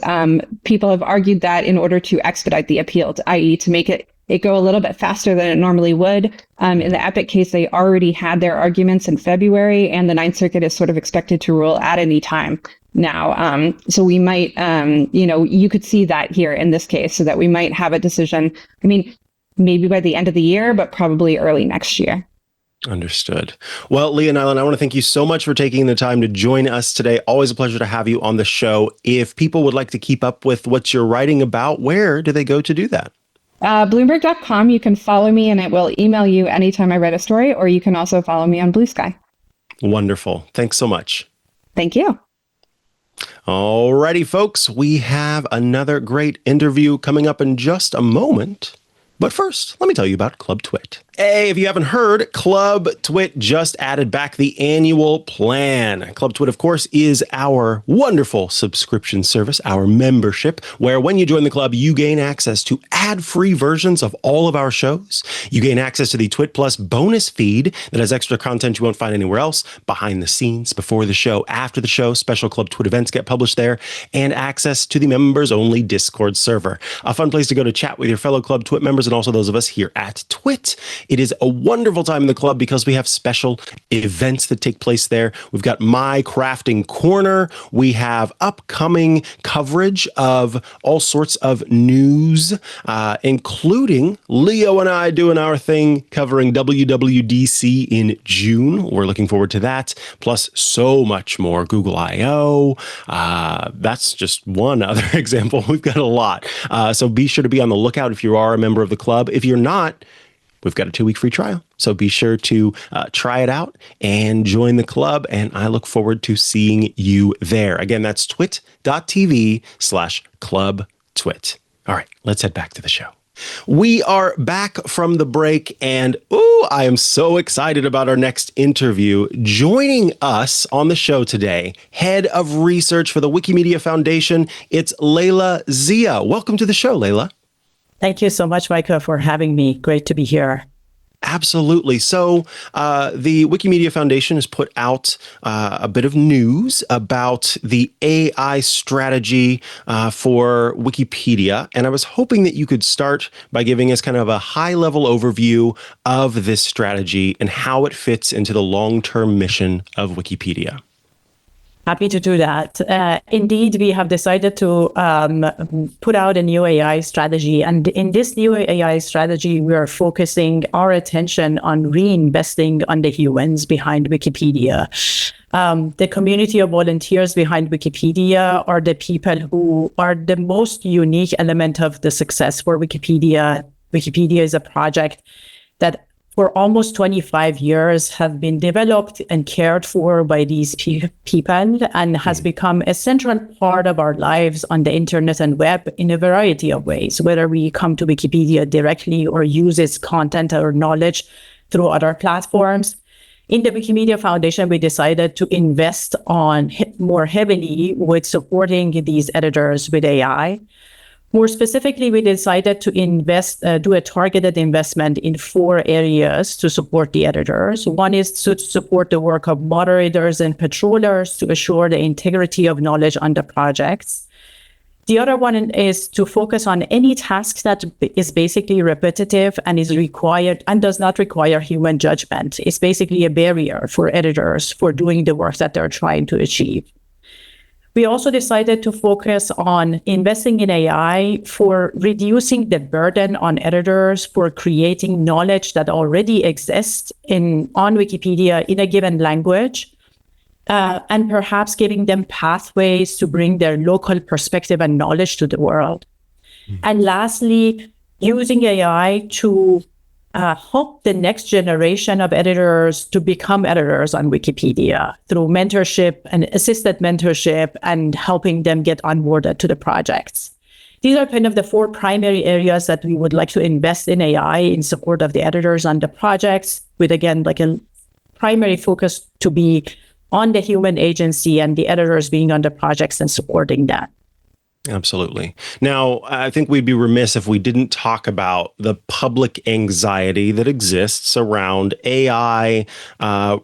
S5: people have argued that in order to expedite the appeal, i.e. to make it go a little bit faster than it normally would. In the Epic case, they already had their arguments in February, and the Ninth Circuit is sort of expected to rule at any time now. So we might, you could see that here in this case, so that we might have a decision, maybe by the end of the year, but probably early next year.
S1: Understood. Well, Leah Nylen, I want to thank you so much for taking the time to join us today. Always a pleasure to have you on the show. If people would like to keep up with what you're writing about, where do they go to do that?
S5: Bloomberg.com, you can follow me and it will email you anytime I write a story, or you can also follow me on Blue Sky.
S1: Wonderful. Thanks so much.
S5: Thank you.
S1: Alrighty, folks, we have another great interview coming up in just a moment. But first, let me tell you about Club Twit. Hey, if you haven't heard, Club Twit just added back the annual plan. Club Twit, of course, is our wonderful subscription service, our membership, where when you join the club, you gain access to ad-free versions of all of our shows. You gain access to the Twit Plus bonus feed that has extra content you won't find anywhere else, behind the scenes, before the show, after the show, special Club Twit events get published there, and access to the members-only Discord server. A fun place to go to chat with your fellow Club Twit members and also those of us here at Twit. It is a wonderful time in the club because we have special events that take place there. We've got My Crafting Corner. We have upcoming coverage of all sorts of news, including Leo and I doing our thing covering WWDC in June. We're looking forward to that. Plus so much more. Google I/O. That's just one other example. We've got a lot. So be sure to be on the lookout if you are a member of the club. If you're not, we've got a 2-week free trial. So be sure to try it out and join the club. And I look forward to seeing you there. Again, that's twit.tv/clubtwit. All right, let's head back to the show. We are back from the break, and I am so excited about our next interview. Joining us on the show today, head of research for the Wikimedia Foundation, it's Leila Zia. Welcome to the show, Leila.
S6: Thank you so much, Micah, for having me. Great to be here.
S1: Absolutely. So the Wikimedia Foundation has put out a bit of news about the AI strategy for Wikipedia. And I was hoping that you could start by giving us kind of a high-level overview of this strategy and how it fits into the long-term mission of Wikipedia.
S6: Happy to do that. Indeed, we have decided to put out a new AI strategy. And in this new AI strategy, we are focusing our attention on reinvesting on the humans behind Wikipedia. The community of volunteers behind Wikipedia are the people who are the most unique element of the success for Wikipedia. Wikipedia is a project that for almost 25 years have been developed and cared for by these people and has become a central part of our lives on the internet and web in a variety of ways, whether we come to Wikipedia directly or use its content or knowledge through other platforms. In the Wikimedia Foundation, we decided to invest on more heavily with supporting these editors with AI. More specifically, we decided to do a targeted investment in 4 areas to support the editors. One is to support the work of moderators and patrollers to assure the integrity of knowledge on the projects. The other one is to focus on any task that is basically repetitive and is required and does not require human judgment. It's basically a barrier for editors for doing the work that they're trying to achieve. We also decided to focus on investing in AI for reducing the burden on editors for creating knowledge that already exists on Wikipedia in a given language, and perhaps giving them pathways to bring their local perspective and knowledge to the world. And lastly, using AI to help the next generation of editors to become editors on Wikipedia through mentorship and assisted mentorship and helping them get onboarded to the projects. These are kind of the 4 primary areas that we would like to invest in AI in support of the editors on the projects, with, again, like a primary focus to be on the human agency and the editors being on the projects and supporting that.
S1: Absolutely. Now, I think we'd be remiss if we didn't talk about the public anxiety that exists around AI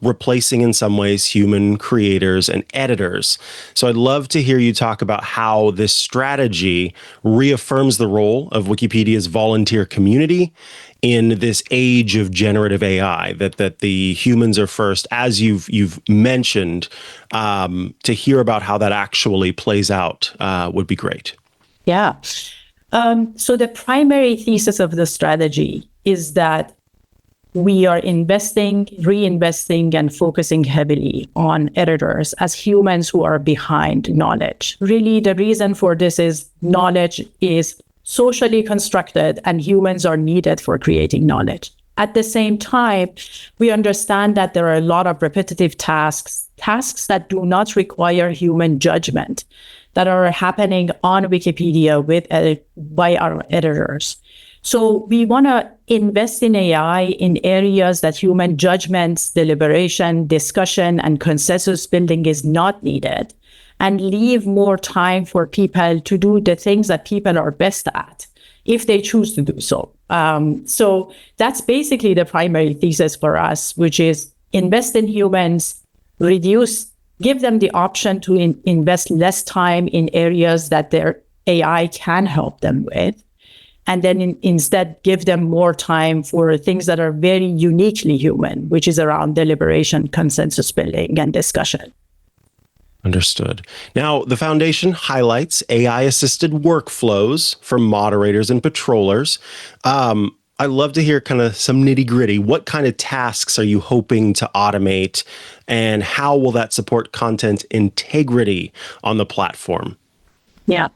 S1: replacing in some ways human creators and editors. So I'd love to hear you talk about how this strategy reaffirms the role of Wikipedia's volunteer community in this age of generative AI, that the humans are first, as you've mentioned. To hear about how that actually plays out would be great.
S6: Yeah. So the primary thesis of the strategy is that we are reinvesting, and focusing heavily on editors as humans who are behind knowledge. Really, the reason for this is knowledge is socially constructed, and humans are needed for creating knowledge. At the same time, we understand that there are a lot of repetitive tasks that do not require human judgment, that are happening on Wikipedia by our editors. So we want to invest in AI in areas that human judgments, deliberation, discussion, and consensus building is not needed, and leave more time for people to do the things that people are best at, if they choose to do so. So that's basically the primary thesis for us, which is invest in humans, give them the option to invest less time in areas that their AI can help them with, and then instead give them more time for things that are very uniquely human, which is around deliberation, consensus building, and discussion.
S1: Understood. Now, the foundation highlights AI-assisted workflows for moderators and patrollers. I'd love to hear kind of some nitty-gritty. What kind of tasks are you hoping to automate, and how will that support content integrity on the platform?
S6: Yeah.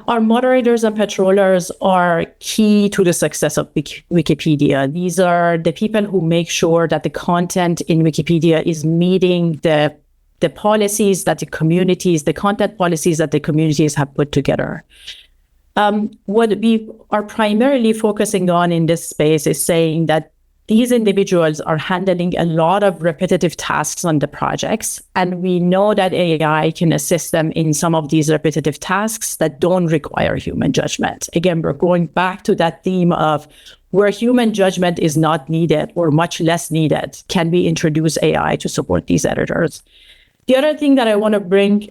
S6: Our moderators and patrollers are key to the success of Wikipedia. These are the people who make sure that the content in Wikipedia is meeting the policies that the content policies that the communities have put together. What we are primarily focusing on in this space is saying that these individuals are handling a lot of repetitive tasks on the projects, and we know that AI can assist them in some of these repetitive tasks that don't require human judgment. Again, we're going back to that theme of where human judgment is not needed or much less needed, can we introduce AI to support these editors? The other thing that I want to bring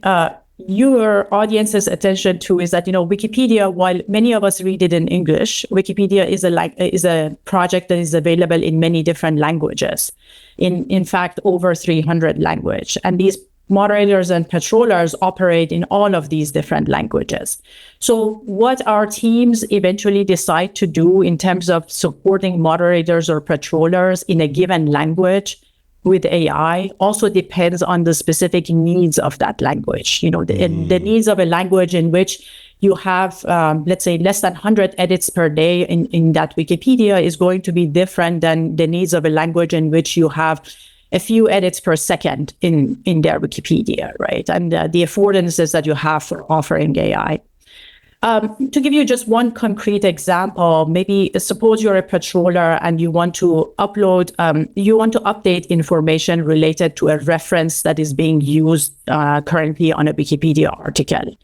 S6: your audience's attention to is that, Wikipedia, while many of us read it in English, Wikipedia is a project that is available in many different languages, in fact, over 300 languages. And these moderators and patrollers operate in all of these different languages. So what our teams eventually decide to do in terms of supporting moderators or patrollers in a given language with AI also depends on the specific needs of that language. The needs of a language in which you have, let's say, less than 100 edits per day in that Wikipedia is going to be different than the needs of a language in which you have a few edits per second in their Wikipedia, right? And the affordances that you have for offering AI. To give you just one concrete example, maybe suppose you're a patroller and you want to update information related to a reference that is being used currently on a Wikipedia article.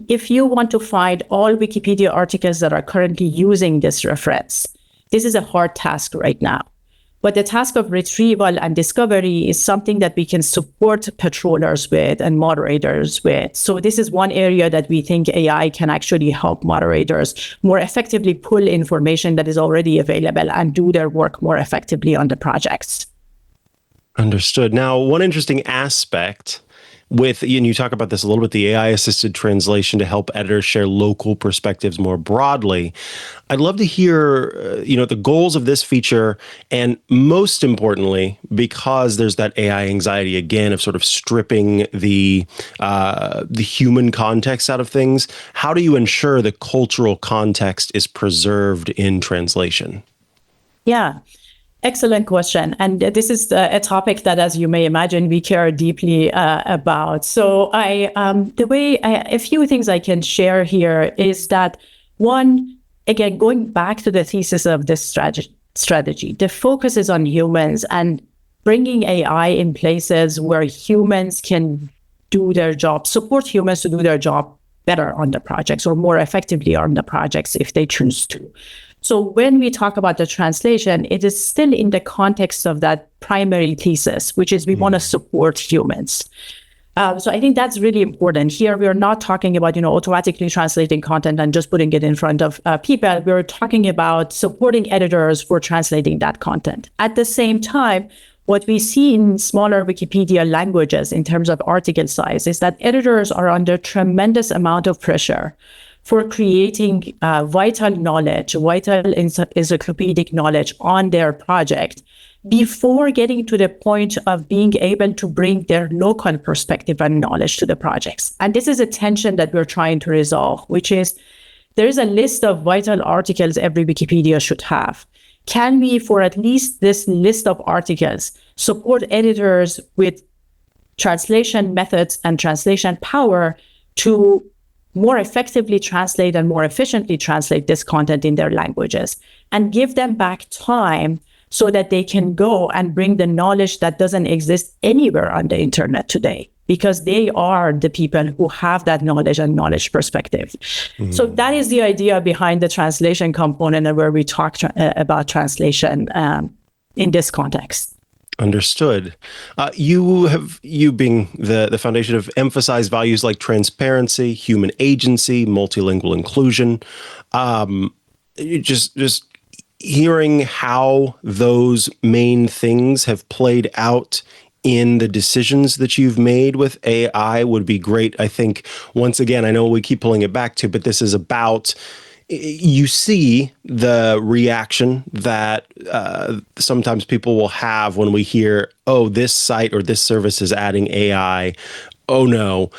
S6: If you want to find all Wikipedia articles that are currently using this reference, this is a hard task right now. But the task of retrieval and discovery is something that we can support patrollers with and moderators with. So this is one area that we think AI can actually help moderators more effectively pull information that is already available and do their work more effectively on the projects.
S1: Understood. Now, one interesting aspect and you talk about this a little bit, the AI-assisted translation to help editors share local perspectives more broadly. I'd love to hear, the goals of this feature, and most importantly, because there's that AI anxiety again of sort of stripping the human context out of things. How do you ensure the cultural context is preserved in translation?
S6: Yeah. Excellent question. And this is a topic that, as you may imagine, we care deeply about. So a few things I can share here is that, one, again, going back to the thesis of this strategy, the focus is on humans and bringing AI in places where humans can do their job, support humans to do their job better on the projects or more effectively on the projects if they choose to. So when we talk about the translation, it is still in the context of that primary thesis, which is we want to support humans. So I think that's really important. Here, we are not talking about, automatically translating content and just putting it in front of people. We're talking about supporting editors for translating that content. At the same time, what we see in smaller Wikipedia languages in terms of article size is that editors are under tremendous amount of pressure for creating vital knowledge, vital encyclopedic knowledge on their project before getting to the point of being able to bring their local perspective and knowledge to the projects. And this is a tension that we're trying to resolve, which is there's a list of vital articles every Wikipedia should have. Can we, for at least this list of articles, support editors with translation methods and translation power to more effectively translate and more efficiently translate this content in their languages, and give them back time so that they can go and bring the knowledge that doesn't exist anywhere on the internet today, because they are the people who have that knowledge and knowledge perspective. So that is the idea behind the translation component, and where we talk about translation in this context.
S1: Understood. You being the foundation, have emphasized values like transparency, human agency, multilingual inclusion. Just hearing how those main things have played out in the decisions that you've made with AI would be great. I think, once again, I know we keep pulling it back to, but this is about, you see the reaction that sometimes people will have when we hear, oh, this site or this service is adding AI. Oh, no.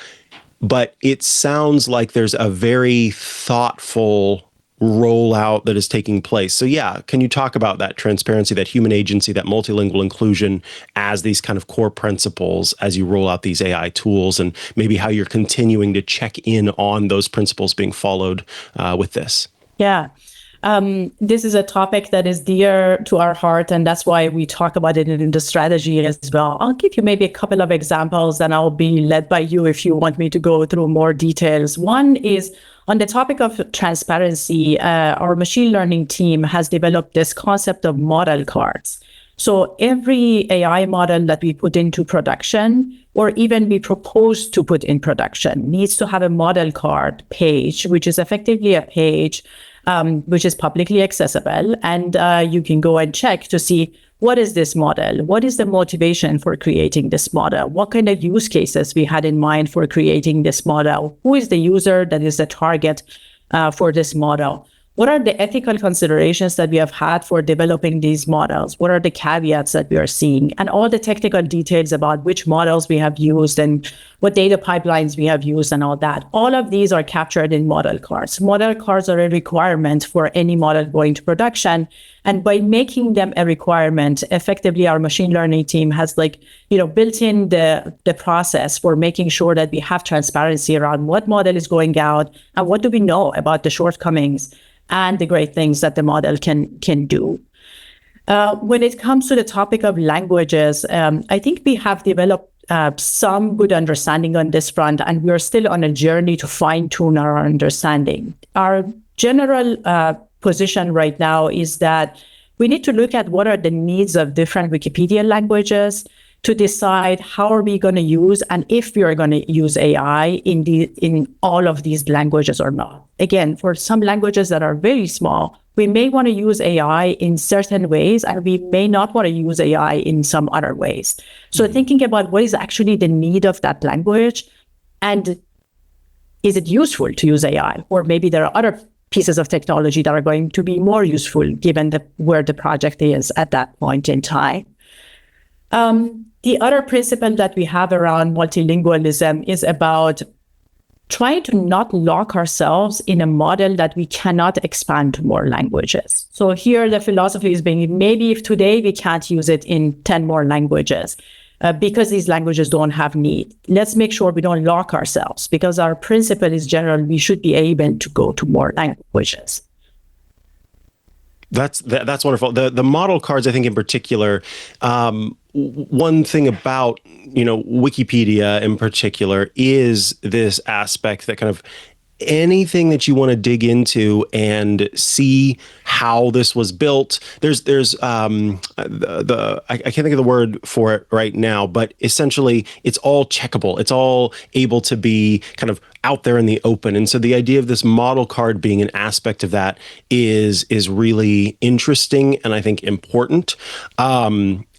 S1: But it sounds like there's a very thoughtful rollout that is taking place. So yeah, can you talk about that transparency, that human agency, that multilingual inclusion as these kind of core principles as you roll out these AI tools, and maybe how you're continuing to check in on those principles being followed with this?
S6: Yeah. This is a topic that is dear to our heart, and that's why we talk about it in the strategy as well. I'll give you maybe a couple of examples, and I'll be led by you if you want me to go through more details. One is on the topic of transparency. Our machine learning team has developed this concept of model cards. So every AI model that we put into production, or even we propose to put in production, needs to have a model card page, which is effectively a page which is publicly accessible. And you can go and check to see, what is this model? What is the motivation for creating this model? What kind of use cases we had in mind for creating this model? Who is the user that is the target for this model? What are the ethical considerations that we have had for developing these models? What are the caveats that we are seeing? And all the technical details about which models we have used and what data pipelines we have used and all that. All of these are captured in model cards. Model cards are a requirement for any model going to production. And by making them a requirement, effectively our machine learning team has built in the process for making sure that we have transparency around what model is going out and what do we know about the shortcomings and the great things that the model can do. When it comes to the topic of languages, I think we have developed some good understanding on this front, and we're still on a journey to fine-tune our understanding. Our general position right now is that we need to look at what are the needs of different Wikipedia languages to decide how are we going to use, and if we are going to use AI in all of these languages or not. Again, for some languages that are very small, we may want to use AI in certain ways, and we may not want to use AI in some other ways. So thinking about what is actually the need of that language, and is it useful to use AI? Or maybe there are other pieces of technology that are going to be more useful given where the project is at that point in time. The other principle that we have around multilingualism is about trying to not lock ourselves in a model that we cannot expand to more languages. So here the philosophy is being, maybe if today we can't use it in 10 more languages because these languages don't have need, let's make sure we don't lock ourselves, because our principle is general, we should be able to go to more languages.
S1: That's wonderful. The model cards, I think in particular, one thing about, Wikipedia in particular is this aspect that kind of anything that you want to dig into and see how this was built. There's I can't think of the word for it right now, but essentially it's all checkable. It's all able to be kind of out there in the open. And so the idea of this model card being an aspect of that is really interesting and I think important.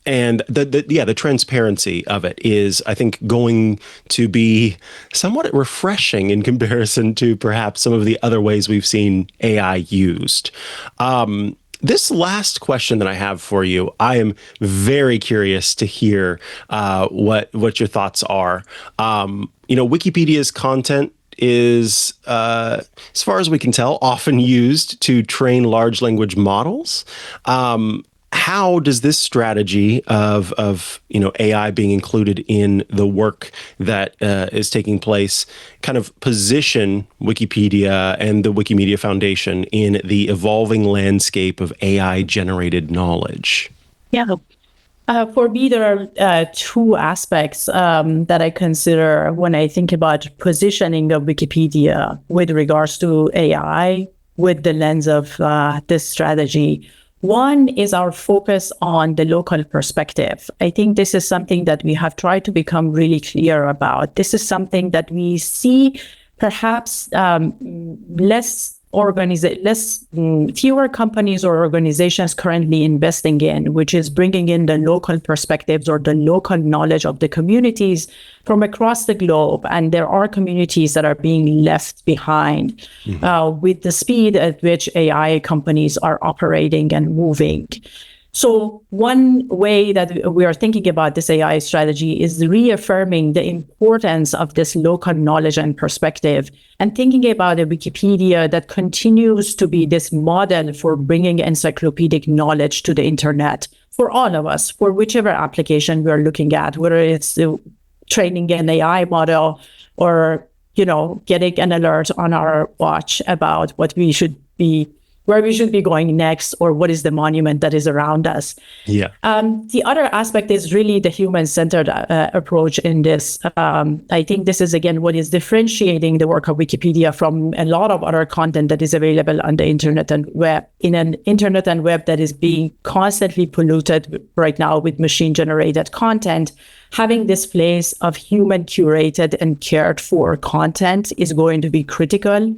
S1: And the transparency of it is, I think, going to be somewhat refreshing in comparison to perhaps some of the other ways we've seen AI used. This last question that I have for you, I am very curious to hear what your thoughts are. Wikipedia's content is, as far as we can tell, often used to train large language models. How does this strategy of AI being included in the work that is taking place kind of position Wikipedia and the Wikimedia Foundation in the evolving landscape of AI-generated knowledge?
S6: Yeah. For me, there are two aspects that I consider when I think about positioning of Wikipedia with regards to AI with the lens of this strategy. One is our focus on the local perspective. I think this is something that we have tried to become really clear about. This is something that we see perhaps fewer companies or organizations currently investing in, which is bringing in the local perspectives or the local knowledge of the communities from across the globe. And there are communities that are being left behind with the speed at which AI companies are operating and moving. So one way that we are thinking about this AI strategy is reaffirming the importance of this local knowledge and perspective, and thinking about a Wikipedia that continues to be this model for bringing encyclopedic knowledge to the internet for all of us, for whichever application we are looking at, whether it's training an AI model or, getting an alert on our watch about where we should be going next, or what is the monument that is around us.
S1: Yeah.
S6: The other aspect is really the human-centered approach in this. I think this is, again, what is differentiating the work of Wikipedia from a lot of other content that is available on the internet and web, in an internet and web that is being constantly polluted right now with machine-generated content. Having this place of human-curated and cared-for content is going to be critical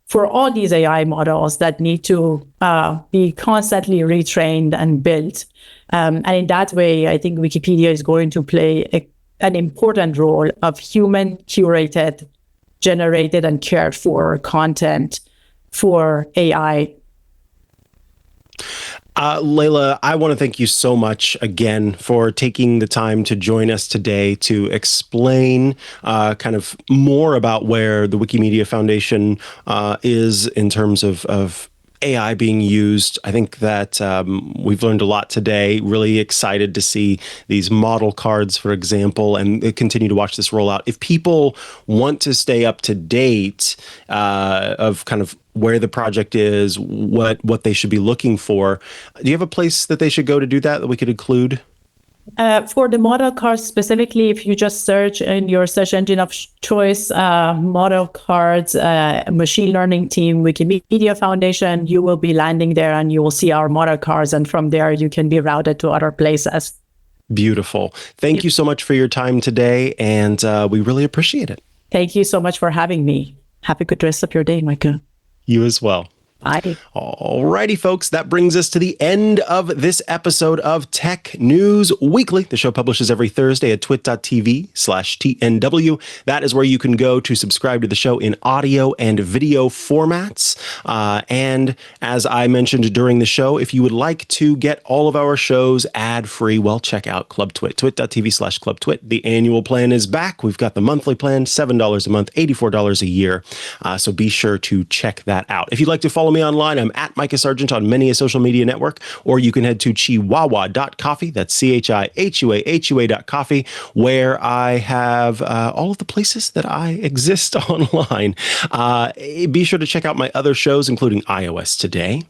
S6: for all these AI models that need to be constantly retrained and built. And in that way, I think Wikipedia is going to play an important role of human curated, generated, and cared for content for AI.
S1: Leila, I want to thank you so much again for taking the time to join us today to explain kind of more about where the Wikimedia Foundation is in terms of AI being used. I think that we've learned a lot today. Really excited to see these model cards, for example, and continue to watch this roll out. If people want to stay up to date of kind of where the project is, what they should be looking for, do you have a place that they should go to do that we could include?
S6: For the model cards specifically, if you just search in your search engine of choice, model cards, machine learning team, Wikimedia Foundation, you will be landing there and you will see our model cards. And from there, you can be routed to other places.
S1: Beautiful. Thank you so much for your time today. And we really appreciate it.
S6: Thank you so much for having me. Have a good rest of your day, Mikah.
S1: You as well.
S6: Bye.
S1: Alrighty, folks, that brings us to the end of this episode of Tech News Weekly. The show publishes every Thursday at twit.tv/TNW. That is where you can go to subscribe to the show in audio and video formats. And as I mentioned during the show, if you would like to get all of our shows ad-free, well, check out Club Twit, twit.tv/ClubTwit. The annual plan is back. We've got the monthly plan, $7 a month, $84 a year. So be sure to check that out. If you'd like to follow me online, I'm at Mikah Sargent on many a social media network, or you can head to chihuahua.coffee. That's CHIHUAHUA.coffee, where I have all of the places that I exist online. Be sure to check out my other shows, including iOS Today,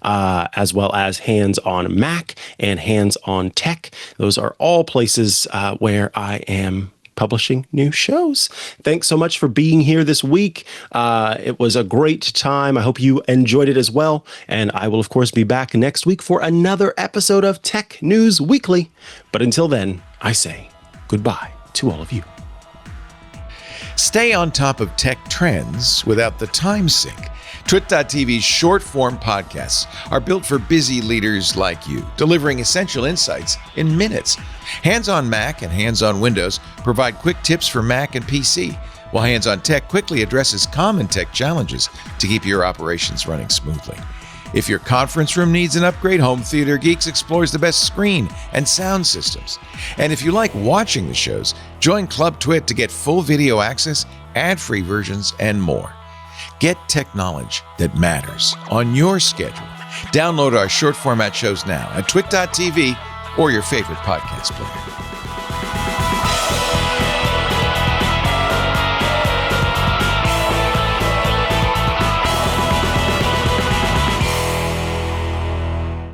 S1: as well as Hands on Mac and Hands on Tech. Those are all places where I am publishing new shows. Thanks so much for being here this week. It was a great time. I hope you enjoyed it as well. And I will, of course, be back next week for another episode of Tech News Weekly. But until then, I say goodbye to all of you.
S7: Stay on top of tech trends without the time sink. Twit.tv's short-form podcasts are built for busy leaders like you, delivering essential insights in minutes. Hands on Mac and Hands on Windows provide quick tips for Mac and PC, while Hands on Tech quickly addresses common tech challenges to keep your operations running smoothly. If your conference room needs an upgrade, Home Theater Geeks explores the best screen and sound systems. And if you like watching the shows, join Club Twit to get full video access ad-free versions, and more. Get tech knowledge that matters on your schedule. Download our short format shows now at twit.tv or your favorite podcast player.